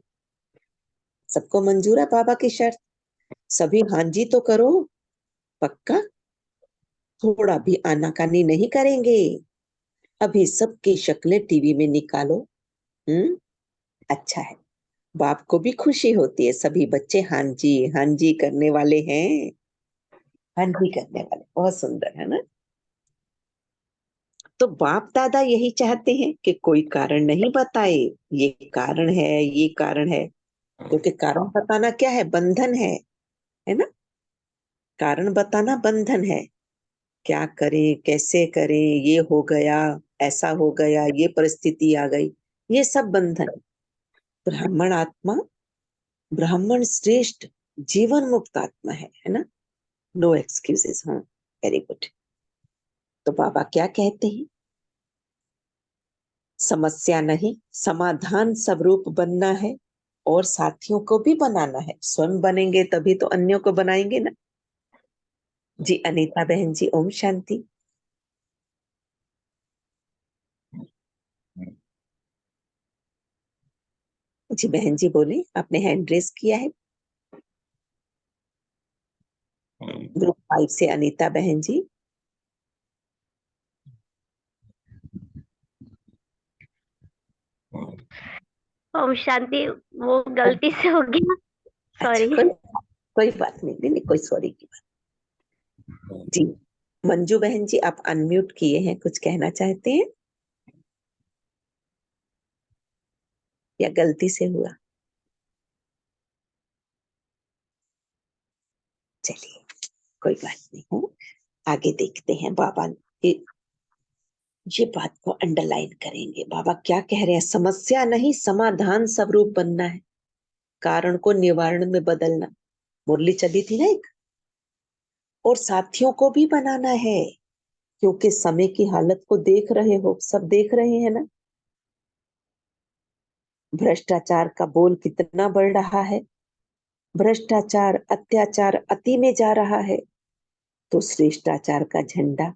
सबको मंजूर है बाबा की शर्त? सभी हाँ जी तो करो, पक्का? थोड़ा भी आनाकानी नहीं करेंगे? अभी सबकी शक्लें टीवी में निकालो। अच्छा है, बाप को भी खुशी होती है, सभी बच्चे हाँ जी करने वाले हैं। हाँ जी करने वाले, बहुत सुंदर, है ना। तो बाप दादा यही चाहते हैं कि कोई कारण नहीं बताए, ये कारण है, ये कारण है। क्योंकि कारण बताना क्या है? बंधन है ना। कारण बताना बंधन है। क्या करें, कैसे करें, ये हो गया, ऐसा हो गया, ये परिस्थिति आ गई, ये सब बंधन। ब्राह्मण आत्मा, ब्राह्मण श्रेष्ठ जीवन मुक्त आत्मा है ना। No excuses. हाँ, वेरी गुड। तो बाबा क्या कहते हैं? समस्या नहीं, समाधान स्वरूप बनना है, और साथियों को भी बनाना है। स्वयं बनेंगे तभी तो अन्यों को बनाएंगे ना। जी अनीता बहन जी, ओम शांति। जी बहन जी बोले, आपने हैंड रेस किया है। ग्रुप 5 से अनीता बहन जी। ओम शांति। वो गलती से हो गया, अच्छा, सॉरी। कोई बात नहीं, नहीं कोई सॉरी की बात। जी मंजू बहन जी, आप अनम्यूट किए हैं, कुछ कहना चाहते हैं या गलती से हुआ? चलिए, कोई बात नहीं है। आगे देखते हैं। बाबा ये बात को अंडरलाइन करेंगे। बाबा क्या कह रहे हैं? समस्या नहीं, समाधान स्वरूप बनना है, कारण को निवारण में बदलना। मुरली चली थी ना एक। और साथियों को भी बनाना है, क्योंकि समय की हालत को देख रहे हो, सब देख रहे हैं ना। भ्रष्टाचार का बोल कितना बढ़ रहा है, भ्रष्टाचार अत्याचार अति में जा रहा है। तो श्रेष्ठाचार का झंडा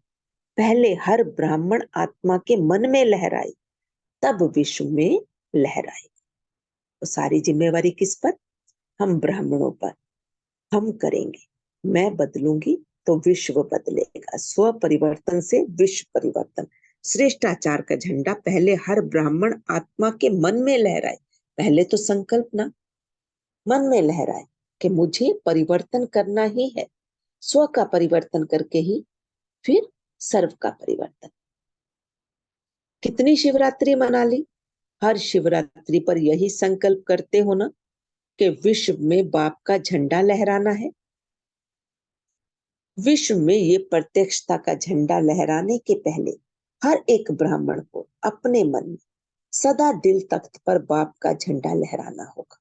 पहले हर ब्राह्मण आत्मा के मन में लहराए, तब विश्व में लहराए। तो सारी जिम्मेवारी किस पर? हम ब्राह्मणों पर। हम करेंगे, मैं बदलूंगी तो विश्व बदलेगा। स्व परिवर्तन से विश्व परिवर्तन। श्रेष्ठाचार का झंडा पहले हर ब्राह्मण आत्मा के मन में लहराए। पहले तो संकल्प ना मन में लहराए कि मुझे परिवर्तन करना ही है। स्व का परिवर्तन करके ही फिर सर्व का परिवर्तन। कितनी शिवरात्रि मना ली, हर शिवरात्रि पर यही संकल्प करते हो ना कि विश्व में बाप का झंडा लहराना है। विश्व में ये प्रत्यक्षता का झंडा लहराने के पहले हर एक ब्राह्मण को अपने मन में सदा दिल तख्त पर बाप का झंडा लहराना होगा।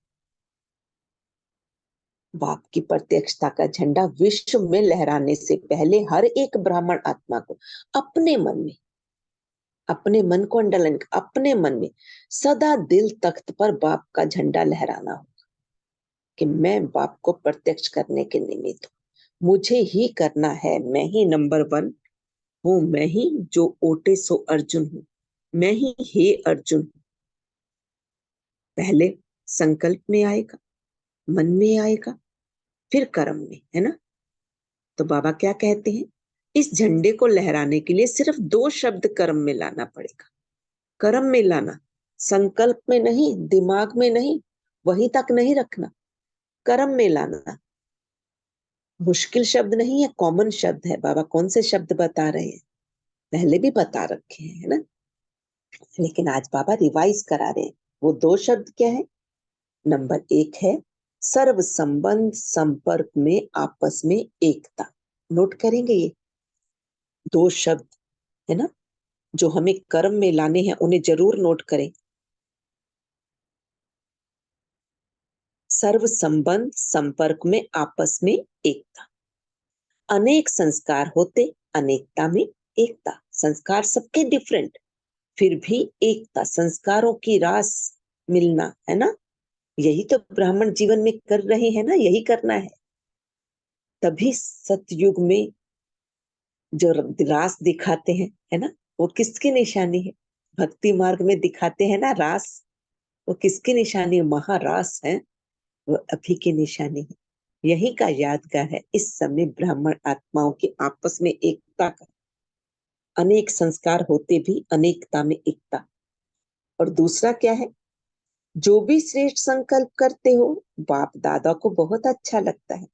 बाप की प्रत्यक्षता का झंडा विश्व में लहराने से पहले हर एक ब्राह्मण आत्मा को अपने मन में, अपने मन को अंडरलाइन, अपने मन में सदा दिल तख्त पर बाप का झंडा लहराना होगा कि मैं बाप को प्रत्यक्ष करने के निमित्त हूं, मुझे ही करना है। मैं ही नंबर 1 हूं, मैं ही जो ओटे सो अर्जुन हूं, मैं ही हे अर्जुन। पहले संकल्प में आएगा, मन में आएगा, फिर कर्म में, है ना। तो बाबा क्या कहते हैं? इस झंडे को लहराने के लिए सिर्फ 2 शब्द कर्म में लाना पड़ेगा। कर्म में लाना, संकल्प में नहीं, दिमाग में नहीं, वहीं तक नहीं रखना, कर्म में लाना। मुश्किल शब्द नहीं है, कॉमन शब्द है। बाबा कौन से शब्द बता रहे हैं, पहले भी बता रखे हैं, है ना, लेकिन आज बाबा रिवाइज करा रहे हैं। वो दो शब्द क्या है? नंबर एक है सर्व संबंध संपर्क में आपस में एकता। नोट करेंगे ये दो शब्द, है ना, जो हमें कर्म में लाने हैं, उन्हें जरूर नोट करें। सर्व संबंध संपर्क में आपस में एकता। अनेक संस्कार होते, अनेकता में एकता। संस्कार सबके डिफरेंट, फिर भी एकता, संस्कारों की रास मिलना, है ना, यही तो ब्राह्मण जीवन में कर रहे हैं ना, यही करना है। तभी सतयुग में जो रास दिखाते हैं, है ना, वो किसकी निशानी है? भक्ति मार्ग में दिखाते हैं ना रास, वो किसकी निशानी है? महारास है, वो अभी की निशानी है। यही का यादगार है इस समय ब्राह्मण आत्माओं की आपस में एकता का। अनेक संस्कार होते भी अनेकता में एकता। और दूसरा क्या है? जो भी श्रेष्ठ संकल्प करते हो, बाप दादा को बहुत अच्छा लगता है।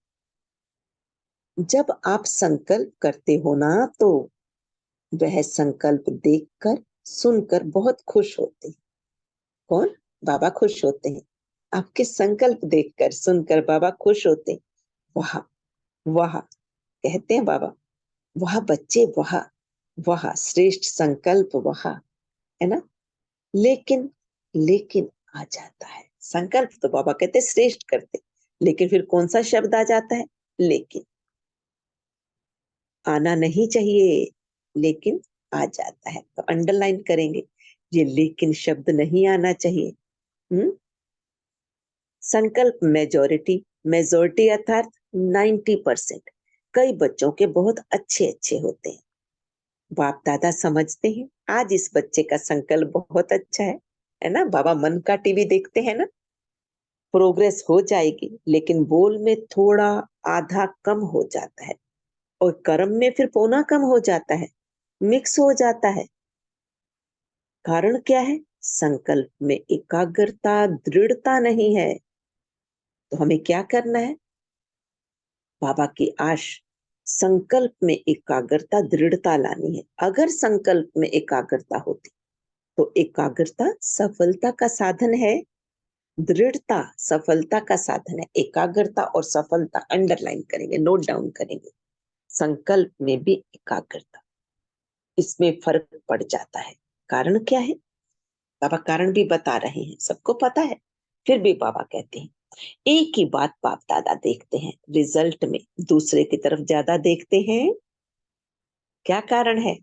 जब आप संकल्प करते हो ना, तो वह संकल्प देखकर सुनकर बहुत खुश होते हैं। कौन? बाबा खुश होते हैं। आपके संकल्प देखकर सुनकर बाबा खुश होते हैं। वाह वाह, कहते हैं बाबा, वाह बच्चे वाह, वाह श्रेष्ठ संकल्प वाह, है ना। लेकिन लेकिन आ जाता है संकल्प, तो बाबा कहते श्रेष्ठ करते, लेकिन फिर कौन सा शब्द आ जाता है? लेकिन। आना नहीं चाहिए, लेकिन आ जाता है, तो अंडरलाइन करेंगे, ये लेकिन शब्द नहीं आना चाहिए। संकल्प मेजोरिटी, मेजोरिटी अर्थात 90%। कई बच्चों के बहुत अच्छे अच्छे होते हैं। बाप दादा समझते हैं आज इस बच्चे का संकल्प बहुत अच्छा है ना। बाबा मन का टीवी देखते हैं ना, प्रोग्रेस हो जाएगी, लेकिन बोल में थोड़ा आधा कम हो जाता है, और कर्म में फिर पौना कम हो जाता है, मिक्स हो जाता है। कारण क्या है? संकल्प में एकाग्रता, दृढ़ता नहीं है। तो हमें क्या करना है? बाबा की आश, संकल्प में एकाग्रता, दृढ़ता लानी है। अगर संकल्प में एकाग्रता होती, तो एकाग्रता सफलता का साधन है, दृढ़ता सफलता का साधन है। एकाग्रता और सफलता अंडरलाइन करेंगे, नोट डाउन करेंगे। संकल्प में भी एकाग्रता, इसमें फर्क पड़ जाता है। कारण क्या है? बाबा कारण भी बता रहे हैं, सबको पता है, फिर भी बाबा कहते हैं एक ही बात बाप दादा देखते हैं, रिजल्ट में दूसरे की तरफ ज्यादा देखते हैं। क्या कारण है?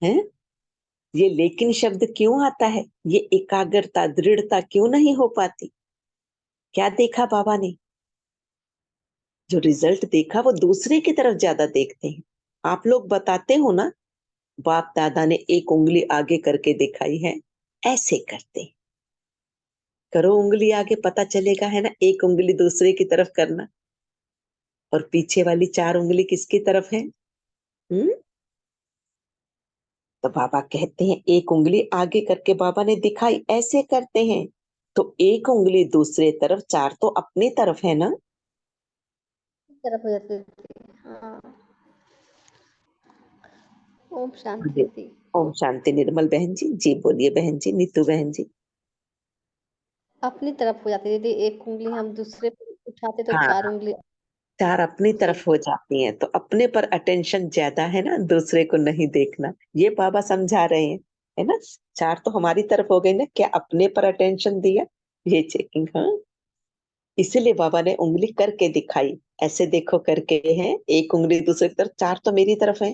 हैं? ये लेकिन शब्द क्यों आता है? ये एकाग्रता, दृढ़ता क्यों नहीं हो पाती? क्या देखा बाबा ने? जो रिजल्ट देखा वो दूसरे की तरफ ज्यादा देखते हैं। आप लोग बताते हो ना, बाप दादा ने एक उंगली आगे करके दिखाई है, ऐसे करते हैं। करो उंगली आगे, पता चलेगा, है ना, एक उंगली दूसरे की तरफ करना, और पीछे वाली 4 उंगली किसकी तरफ है? हम्म। तो बाबा कहते हैं एक उंगली आगे करके बाबा ने दिखाई, ऐसे करते हैं, तो एक उंगली दूसरे तरफ, 4 तो अपनी तरफ है ना। तरफ हो जाती थी। हाँ। ओम हाँ शांति जी। थी। ओम शांति। निर्मल बहन जी, जी बोलिए बहन जी, नीतू बहन जी। अपनी तरफ हो जाती थी, एक उंगली हम दूसरे पे उठाते तो हाँ, 4 उंगली। 4 अपनी जी। तरफ हो जाती हैं, तो अपने पर अटेंशन ज्यादा, है ना, दूसरे को नहीं देखना, ये बाबा समझा रहे हैं, है ना। 4 तो हमारी तरफ हो गई ना, क्या अपने पर अटेंशन दिया, ये चेकिंग। हाँ, इसीलिए बाबा ने उंगली करके दिखाई, ऐसे देखो करके है, एक उंगली दूसरे की तरफ, 4 तो मेरी तरफ है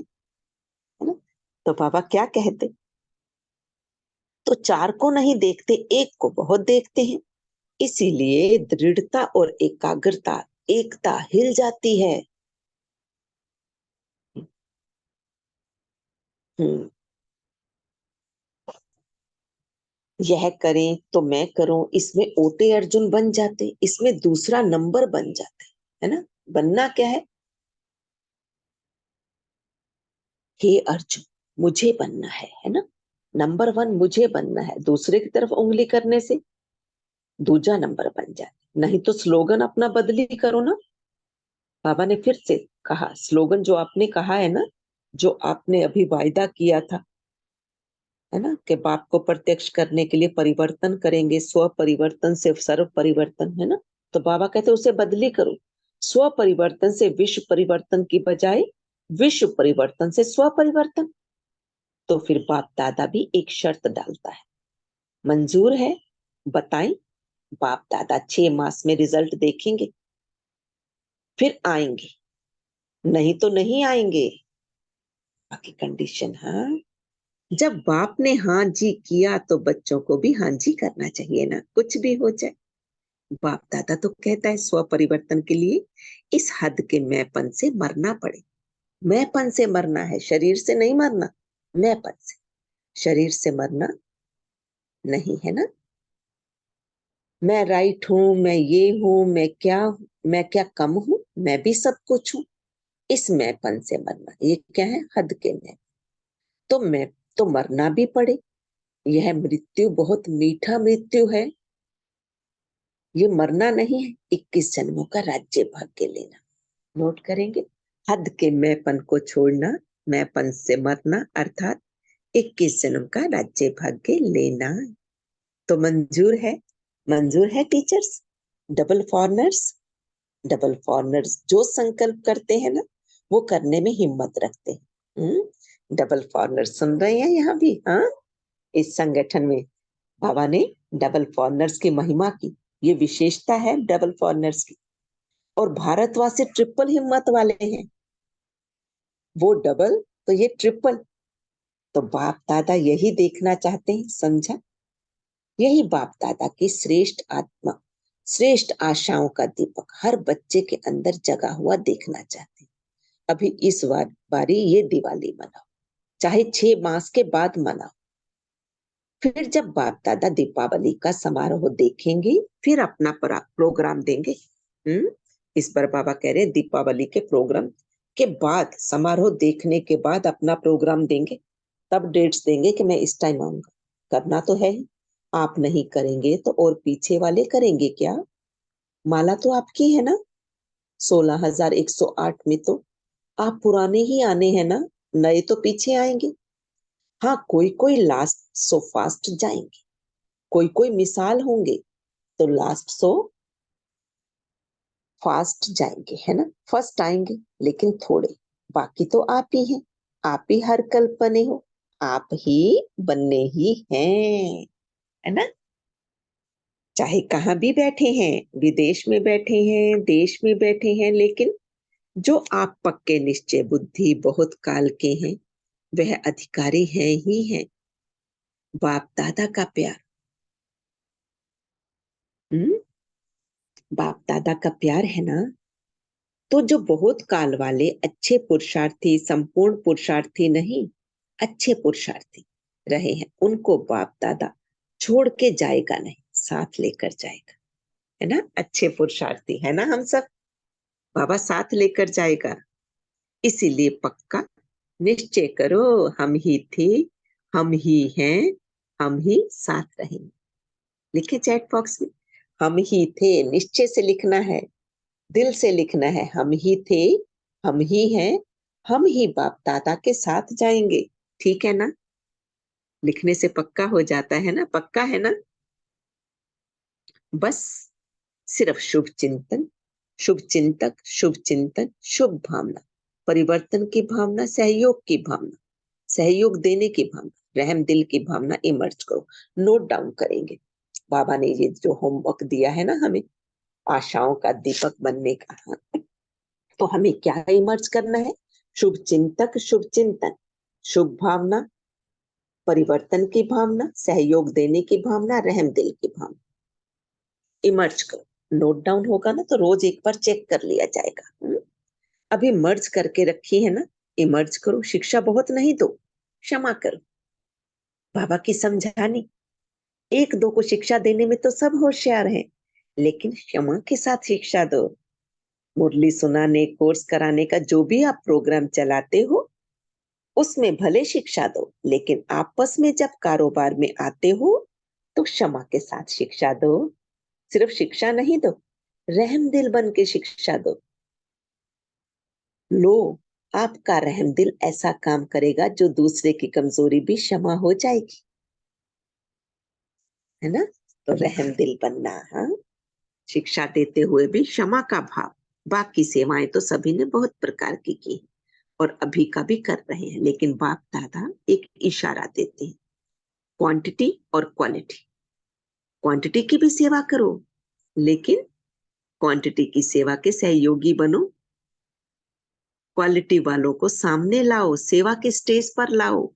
ना। तो बाबा क्या कहते? तो 4 को नहीं देखते, एक को बहुत देखते हैं। इसीलिए दृढ़ता और एकाग्रता, एकता हिल जाती है। हम्म। यह करें तो मैं करूं, इसमें ओटे अर्जुन बन जाते, इसमें दूसरा नंबर बन जाते, है ना। बनना क्या है? हे अर्जुन, मुझे बनना है ना। नंबर 1 मुझे बनना है, दूसरे की तरफ उंगली करने से दूजा नंबर बन जाए। नहीं तो स्लोगन अपना बदली करो ना। बाबा ने फिर से कहा, स्लोगन जो आपने कहा है ना, जो आपने अभी वायदा किया था, है ना, कि बाप को प्रत्यक्ष करने के लिए परिवर्तन करेंगे, स्व परिवर्तन से सर्व परिवर्तन, है ना। तो बाबा कहते उसे बदली करो, स्व परिवर्तन से विश्व परिवर्तन की बजाय विश्व परिवर्तन से स्व परिवर्तन। तो फिर बाप दादा भी एक शर्त डालता है, मंजूर है, बताएं। बाप दादा 6 मास में रिजल्ट देखेंगे, फिर आएंगे, नहीं तो नहीं आएंगे। बाकी कंडीशन, हाँ, जब बाप ने हाँ जी किया तो बच्चों को भी हाँ जी करना चाहिए ना, कुछ भी हो जाए। बाप दादा तो कहता है स्व परिवर्तन के लिए इस हद के मैंपन से मरना पड़े। मैंपन से मरना है, शरीर से नहीं मरना, मैंपन से। शरीर से मरना नहीं, है ना। मैं राइट हूं, मैं ये हूं, मैं क्या कम हूं, मैं भी सब कुछ हूं। इस मैंपन से मरना, ये क्या है, हद के मैं तो मरना भी पड़े। यह मृत्यु बहुत मीठा मृत्यु है, ये मरना नहीं है, 21 जन्मों का राज्य भाग्य लेना। नोट करेंगे, हद के मैंपन को छोड़ना, मैंपन से मरना, अर्थात 21 जन्म का राज्य भाग्य लेना। तो मंजूर है teachers. Double foreigners, double foreigners जो संकल्प करते हैं ना, वो करने में हिम्मत रखते हैं। डबल फॉरनर्स सुन रहे हैं यहाँ भी, हाँ। इस संगठन में बाबा ने डबल फॉरनर्स की महिमा की, ये विशेषता है डबल फॉरनर्स की। और भारतवासी ट्रिपल हिम्मत वाले हैं, वो डबल तो ये ट्रिपल। तो बाप दादा यही देखना चाहते हैं, समझा। यही बाप दादा की श्रेष्ठ आत्मा, श्रेष्ठ आशाओं का दीपक हर बच्चे के अंदर जगा हुआ देखना चाहते हैं। अभी इस बारी ये दिवाली मनाओ, चाहे 6 मास के बाद मनाओ। फिर जब बाप दादा दीपावली का समारोह देखेंगे, फिर अपना प्रोग्राम देंगे। इस पर बाबा कह रहे दीपावली के प्रोग्राम के बाद, समारोह देखने के बाद अपना प्रोग्राम देंगे, तब डेट्स देंगे कि मैं इस टाइम आऊंगा। करना तो है ही, आप नहीं करेंगे तो और पीछे वाले करेंगे क्या। माला तो आपकी है ना, 16,108 में तो आप पुराने ही आने हैं ना, नए तो पीछे आएंगे। हाँ, कोई कोई लास्ट सो फास्ट जाएंगे, कोई कोई मिसाल होंगे तो लास्ट सो फास्ट जाएंगे, है ना, फर्स्ट आएंगे, लेकिन थोड़े। बाकी तो आप ही हैं, आप ही हर कल्प बने हो, आप ही बनने ही हैं, है ना। चाहे कहाँ भी बैठे हैं, विदेश में बैठे हैं, देश में बैठे हैं, लेकिन जो आप पक्के निश्चय बुद्धि बहुत काल के हैं, वह अधिकारी हैं ही हैं। बाप दादा का प्यार, हम्म बाप दादा का प्यार है ना। तो जो बहुत काल वाले अच्छे पुरुषार्थी, संपूर्ण पुरुषार्थी नहीं, अच्छे पुरुषार्थी रहे हैं, उनको बाप दादा छोड़ के जाएगा नहीं, साथ लेकर जाएगा, है ना। अच्छे पुरुषार्थी है ना हम सब, बाबा साथ लेकर जाएगा। इसीलिए पक्का निश्चय करो, हम ही थे, हम ही हैं, हम ही साथ रहेंगे। लिखे चैट बॉक्स में, हम ही थे, निश्चय से लिखना है, दिल से लिखना है, हम ही थे, हम ही हैं, हम ही बाप दादा के साथ जाएंगे। ठीक है ना, लिखने से पक्का हो जाता है ना, पक्का है ना। बस सिर्फ शुभ चिंतन, शुभ चिंतक, शुभ चिंतन, शुभ भावना, परिवर्तन की भावना, सहयोग की भावना, सहयोग देने की भावना, रहम दिल की भावना इमर्ज करो। नोट डाउन करेंगे, बाबा ने ये जो होमवर्क दिया है ना हमें, आशाओं का दीपक बनने का, तो हमें क्या इमर्ज करना है, शुभ चिंतक, शुभ चिंतन, शुभ भावना, परिवर्तन की भावना, सहयोग देने की भावना, रहम दिल की भावना इमर्ज करो। नोट डाउन होगा ना तो रोज एक बार चेक कर लिया जाएगा। अभी मर्ज करके रखी है ना, इमर्ज करो। शिक्षा बहुत नहीं दो, क्षमा करो। बाबा की समझानी, एक दो को शिक्षा देने में तो सब होशियार हैं, लेकिन क्षमा के साथ शिक्षा दो। मुरली सुनाने, कोर्स कराने का जो भी आप प्रोग्राम चलाते हो, उसमें भले शिक्षा दो, लेकिन आपस में जब कारोबार में आते हो तो क्षमा के साथ शिक्षा दो। सिर्फ शिक्षा नहीं दो, रहम दिल बन के शिक्षा दो। लो, आपका रहम दिल ऐसा काम करेगा जो दूसरे की कमजोरी भी क्षमा हो जाएगी, है ना। तो रहम दिल बनना, हाँ, शिक्षा देते हुए भी क्षमा का भाव। बाकी सेवाएं तो सभी ने बहुत प्रकार की और अभी का भी कर रहे हैं, लेकिन बाप दादा एक इशारा देते हैं, क्वांटिटी और क्वालिटी। क्वांटिटी की भी सेवा करो, लेकिन क्वांटिटी की सेवा के सहयोगी बनो। क्वालिटी वालों को सामने लाओ, सेवा के स्टेज पर लाओ।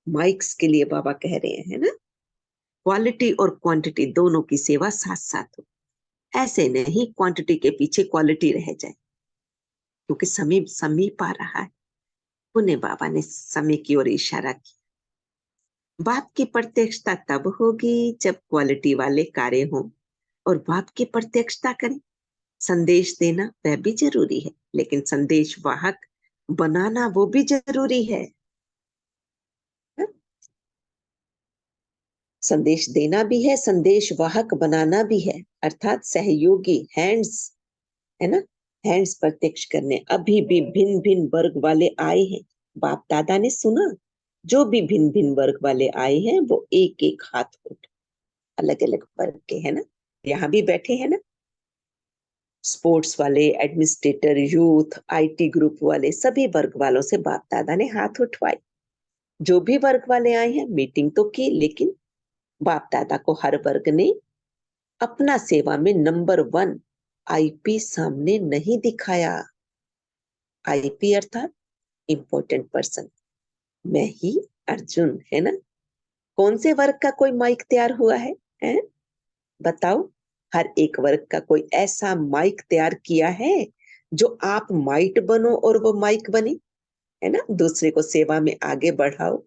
माइक्स के लिए बाबा कह रहे हैं, है ना। क्वालिटी और क्वांटिटी दोनों की सेवा साथ साथ हो। ऐसे नहीं क्वांटिटी के पीछे क्वालिटी रह जाए, क्योंकि समय समीप आ रहा है। पुण्य बाबा ने समय की ओर इशारा किया। बाप की प्रत्यक्षता तब होगी जब क्वालिटी वाले कार्य हों और बाप की प्रत्यक्षता करें। संदेश देना वह भी जरूरी है, लेकिन संदेश वाहक बनाना वो भी जरूरी है। हा? संदेश देना भी है, संदेश वाहक बनाना भी है, अर्थात सहयोगी हैंड्स, है ना। हैंड्स प्रत्यक्ष करने। अभी भी भिन्न भिन्न वर्ग वाले आए हैं, बाप दादा ने सुना। जो भी भिन्न भिन्न वर्ग वाले आए हैं वो एक एक हाथ उठ, अलग अलग वर्ग के, है ना। यहाँ भी बैठे हैं ना, स्पोर्ट्स वाले, एडमिनिस्ट्रेटर, यूथ, आईटी ग्रुप वाले, सभी वर्ग वालों से बाप दादा ने हाथ उठवाए। जो भी वर्ग वाले आए हैं मीटिंग तो की, लेकिन बाप दादा को हर वर्ग ने अपना सेवा में नंबर 1 आईपी सामने नहीं दिखाया। आईपी अर्थात इंपॉर्टेंट पर्सन, मैं ही अर्जुन, है ना। कौन से वर्ग का कोई माइक तैयार हुआ है? बताओ। हर एक वर्ग का कोई ऐसा माइक तैयार किया है जो आप माइट बनो और वो माइक बने, है ना। दूसरे को सेवा में आगे बढ़ाओ,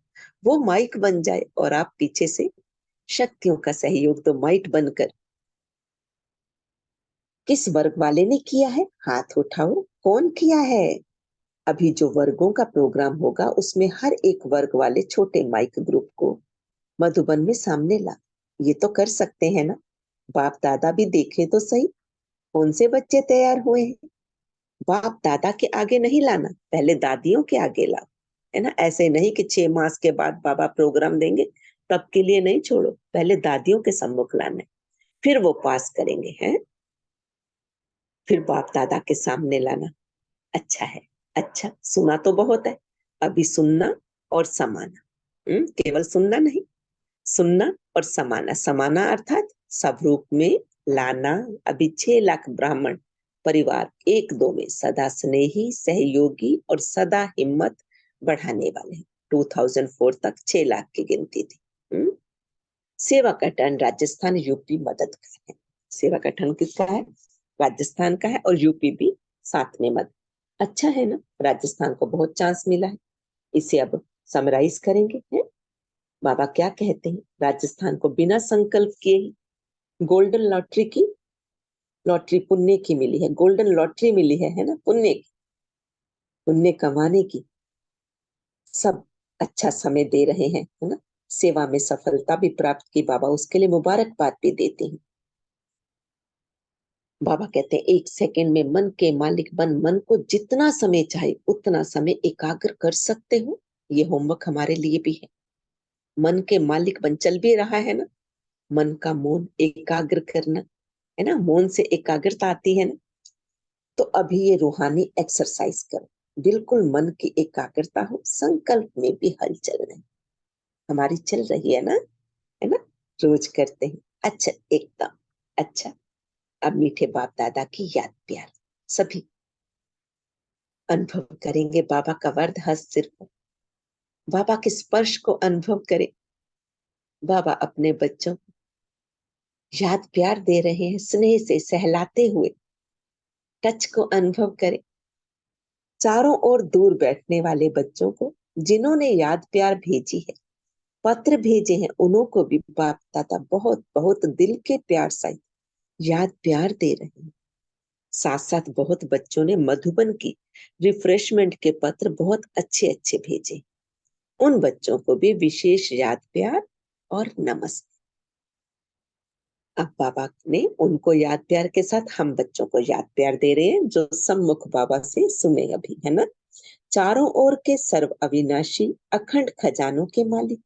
वो माइक बन जाए और आप पीछे से शक्तियों का सहयोग तो माइट बनकर। किस वर्ग वाले ने किया है? हाथ उठाओ, कौन किया है? अभी जो वर्गों का प्रोग्राम होगा उसमें हर एक वर्ग वाले छोटे माइक ग्रुप को मधुबन में सामने ला। ये तो कर सकते हैं ना। बाप दादा भी देखे तो सही, कौन से बच्चे तैयार हुए हैं। बाप दादा के आगे नहीं लाना, पहले दादियों के आगे लाओ, है ना। ऐसे नहीं कि 6 मास के बाद बाबा प्रोग्राम देंगे तब के लिए नहीं, छोड़ो, पहले दादियों के सम्मुख लाना है, फिर वो पास करेंगे, हैं। फिर बाप दादा के सामने लाना। अच्छा है, अच्छा सुना तो बहुत है, अभी सुनना और समाना। केवल सुनना नहीं, सुनना और समाना। समाना अर्थात सब रूप में लाना। अभी 6 लाख ब्राह्मण परिवार एक दो में सदा स्नेही, सहयोगी और सदा हिम्मत बढ़ाने वाले हैं। 2004 तक 6 लाख की गिनती थी। सेवा का टर्न राजस्थान, यूपी मदद का है। सेवा का टर्न किसका है? राजस्थान का है, और यूपी भी साथ में मदद। अच्छा है ना, राजस्थान को बहुत चांस मिला है। इसे अब समराइज करेंगे, है? बाबा क्या कहते हैं? राजस्थान को बिना संकल्प किए ही गोल्डन लॉटरी की, लॉटरी पुण्य की मिली है, गोल्डन लॉटरी मिली है ना, पुण्य की, पुण्य कमाने की। सब अच्छा समय दे रहे हैं, है ना। सेवा में सफलता भी प्राप्त की, बाबा उसके लिए मुबारकबाद भी देते हैं। बाबा कहते हैं 1 सेकंड में मन के मालिक बन, मन को जितना समय चाहे उतना समय एकाग्र कर सकते हो। ये होमवर्क हमारे लिए भी है। मन के मालिक बन, चल भी रहा है ना, मन का मौन एकाग्र करना, है ना। मौन से एकाग्रता आती है ना। तो अभी ये रूहानी एक्सरसाइज करो, बिल्कुल मन की एकाग्रता हो, संकल्प में भी हलचल नहीं। हमारी चल रही है ना, रोज करते हैं। अच्छा, एकदम अच्छा। अब मीठे बाप दादा की याद प्यार सभी अनुभव करेंगे। बाबा का वरद हस्त सिर पर, बाबा के स्पर्श को अनुभव करें। बाबा अपने बच्चों को याद प्यार दे रहे हैं, स्नेह से सहलाते हुए। टच को अनुभव करें। चारों ओर दूर बैठने वाले बच्चों को जिन्होंने याद प्यार भेजी है, पत्र भेजे हैं, उन्हों को भी बाप दादा बहुत बहुत दिल के प्यार से याद प्यार दे रहे हैं। साथ साथ बहुत बच्चों ने मधुबन की रिफ्रेशमेंट के पत्र बहुत अच्छे अच्छे भेजे। उन बच्चों को भी विशेष याद प्यार और नमस्ते। अब बाबा ने उनको याद प्यार के साथ हम बच्चों को याद प्यार दे रहे हैं, जो सम्मुख बाबा से सुने अभी, है ना। चारों ओर के सर्व अविनाशी अखंड खजानों के मालिक,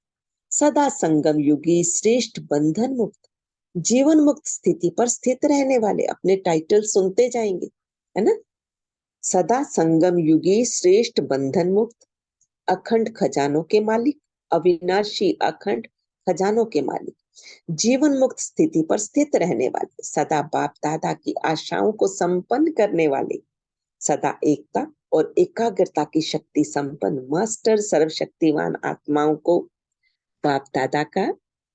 सदा संगम युगी श्रेष्ठ बंधन मुक्त, जीवन मुक्त स्थिति पर स्थित रहने वाले, अपने टाइटल सुनते जाएंगे, है ना। सदा संगम युगी श्रेष्ठ बंधन मुक्त, अखंड खजानों के मालिक, अविनाशी अखंड खजानों के मालिक, जीवन मुक्त स्थिति पर स्थित रहने वाले, सदा बाप दादा की आशाओं को संपन्न करने वाले, सदा एकता और एकाग्रता की शक्ति संपन्न मास्टर सर्वशक्तिमान आत्माओं को बाप दादा का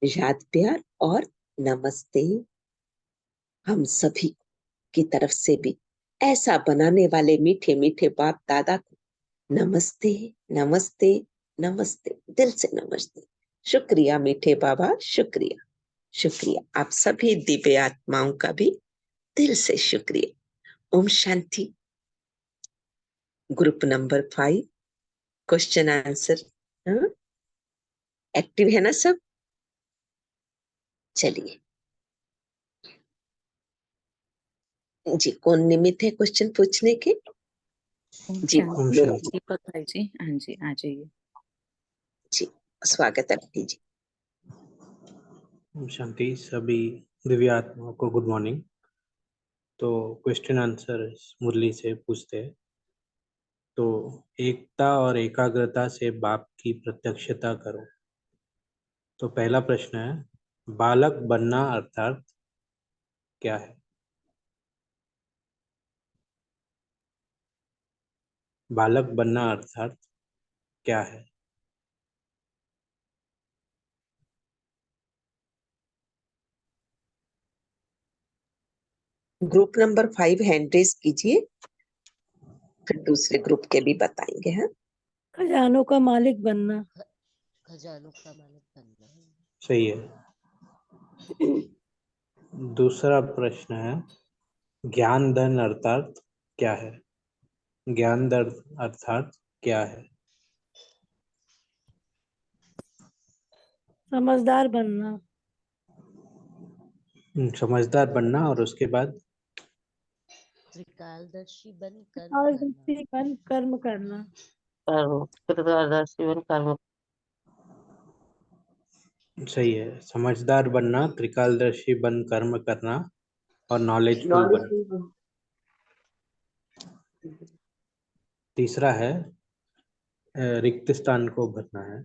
याद प्यार और नमस्ते। हम सभी की तरफ से भी ऐसा बनाने वाले मीठे मीठे बाप दादा को नमस्ते नमस्ते नमस्ते, दिल से नमस्ते। शुक्रिया मीठे बाबा, शुक्रिया शुक्रिया। आप सभी दिव्य आत्माओं का भी दिल से शुक्रिया। ओम शांति। Group number 5 question answer active है ना सब? चलिए जी, कौन निमित्त है क्वेश्चन पूछने के? ओम जी शांति। ओम बोलो शांति। दीपक भाई जी, हाँ जी, आ जाइए। जी, स्वागत है आंटी जी। ओम शांति। सभी दिव्य आत्माओं को गुड मॉर्निंग। तो क्वेश्चन आंसर मुरली से पूछते हैं। तो एकता और एकाग्रता से बाप की प्रत्यक्षता करो। तो पहला प्रश्न है, बालक बनना अर्थात क्या है? बालक बनना अर्थात क्या है? ग्रुप नंबर 5 हैंड रेज कीजिए, फिर दूसरे ग्रुप के भी बताएंगे। हाँ, खजानों का मालिक बनना। खजानों का मालिक बनना। सही है। दूसरा प्रश्न है, ज्ञान धन अर्थात क्या है? ज्ञान धन अर्थात क्या है? समझदार बनना। समझदार बनना, और उसके बाद त्रिकालदर्शी बन कर्म और करना। बन कर्म करना। सही है। समझदार बनना, त्रिकालदर्शी बन कर्म करना और नॉलेजफुल बनना। तीसरा है, रिक्त स्थान को भरना है।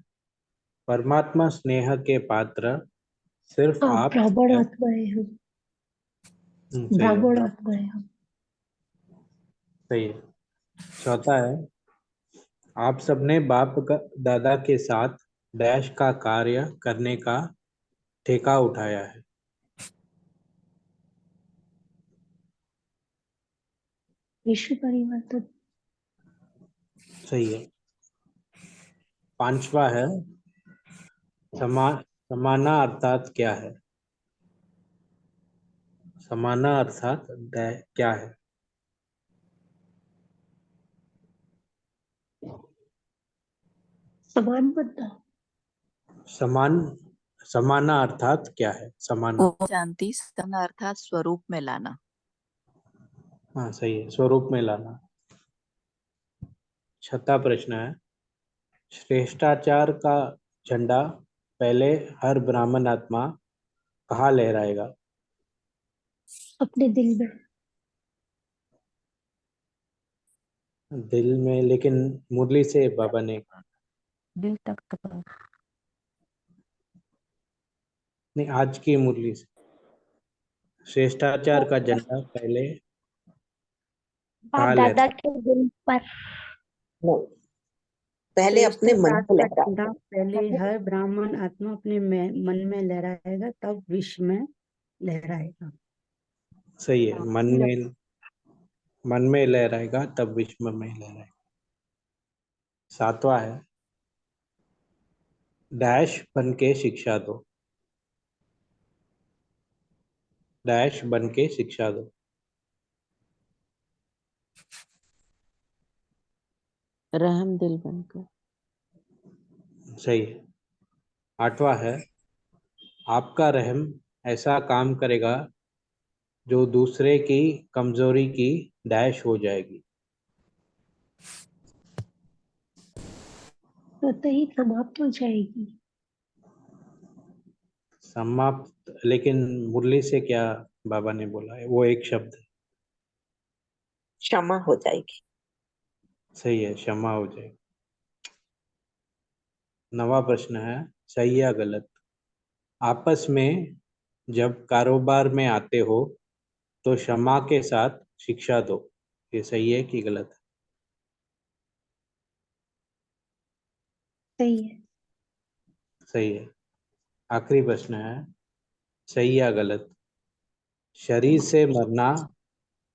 परमात्मा स्नेह के पात्र सिर्फ आप ब्राह्मण है। आत्माएं हम। सही है। ब्राह्मण आत्माएं हम। सही है। चौथा है, आप सबने दादा के साथ डैश का कार्य करने का ठेका उठाया है। विश्व परिवर्तन। सही है। पांचवा है, समाना अर्थात क्या है? समाना अर्थात क्या है? समान बनना। समान समाना अर्थात क्या है? समाना। ओम शांति। सना अर्थात स्वरूप में लाना। हाँ सही है, स्वरूप में लाना। छठा प्रश्न है, श्रेष्ठाचार का झंडा पहले हर ब्राह्मण आत्मा कहाँ लहराएगा? अपने दिल में। दिल में, लेकिन मुरली से बाबा ने दिल तक तो नहीं, आज की मुरली से श्रेष्ठाचार का झंडा पहले बाप कहाँ दादा लहरा? के दिल पर। नहीं, पहले अपने मन श्रेष्ठाचार को का लहरा। झंडा पहले हर ब्राह्मण आत्मा अपने मन में लहराएगा, तब विश्व में लहराएगा। सही है। मन में लहराएगा तब विश्व में लहराएगा। सातवां है, डैश बन के शिक्षा दो। डैश बन के शिक्षा दो। रहम दिल बनकर। सही है। 8वां है, आपका रहम ऐसा काम करेगा जो दूसरे की कमजोरी की डैश हो जाएगी। स्वतः ही समाप्त हो जाएगी। समाप्त, लेकिन मुरली से क्या बाबा ने बोला है, वो एक शब्द है। क्षमा हो जाएगी। सही है, क्षमा हो जाएगी। 9वां प्रश्न है, सही या गलत? आपस में जब कारोबार में आते हो तो क्षमा के साथ शिक्षा दो। ये सही है कि गलत है? सही है। सही है। आखिरी प्रश्न है, सही या गलत? शरीर से मरना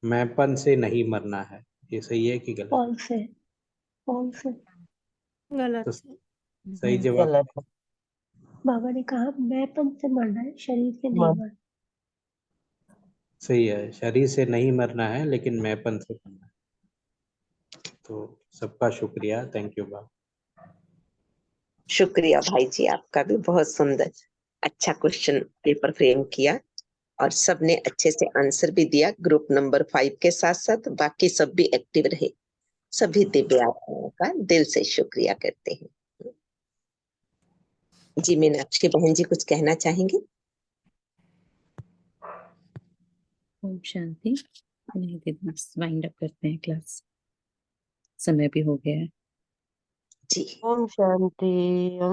मैंपन से नहीं मरना है। ये सही है कि गलत? फॉल्स है। फॉल्स है। तो सही जवाब गलत है। बाबा ने कहा मैंपन से मरना है, शरीर से नहीं मरना। सही है, शरीर से नहीं मरना है लेकिन मैंपन से मरना है। तो सबका शुक्रिया, थैंक यू बाबा। शुक्रिया भाई जी, आपका भी बहुत सुंदर अच्छा क्वेश्चन पेपर फ्रेम किया और सबने अच्छे से आंसर भी दिया। ग्रुप नंबर 5 के साथ साथ बाकी सब भी एक्टिव रहे। सभी दिव्य आत्माओं का दिल से शुक्रिया करते हैं। जी मीनाक्षी बहन जी कुछ कहना चाहेंगे? ओम शांति। वाइंड अप करते हैं क्लास, समय भी हो गया है। जी ओम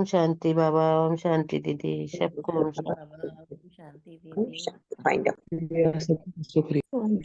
शांति बाबा, ओम शांति दीदी, सबको ओम शांति। बाबा, शांति दीदी। फाइंड शुक्रिया। ओम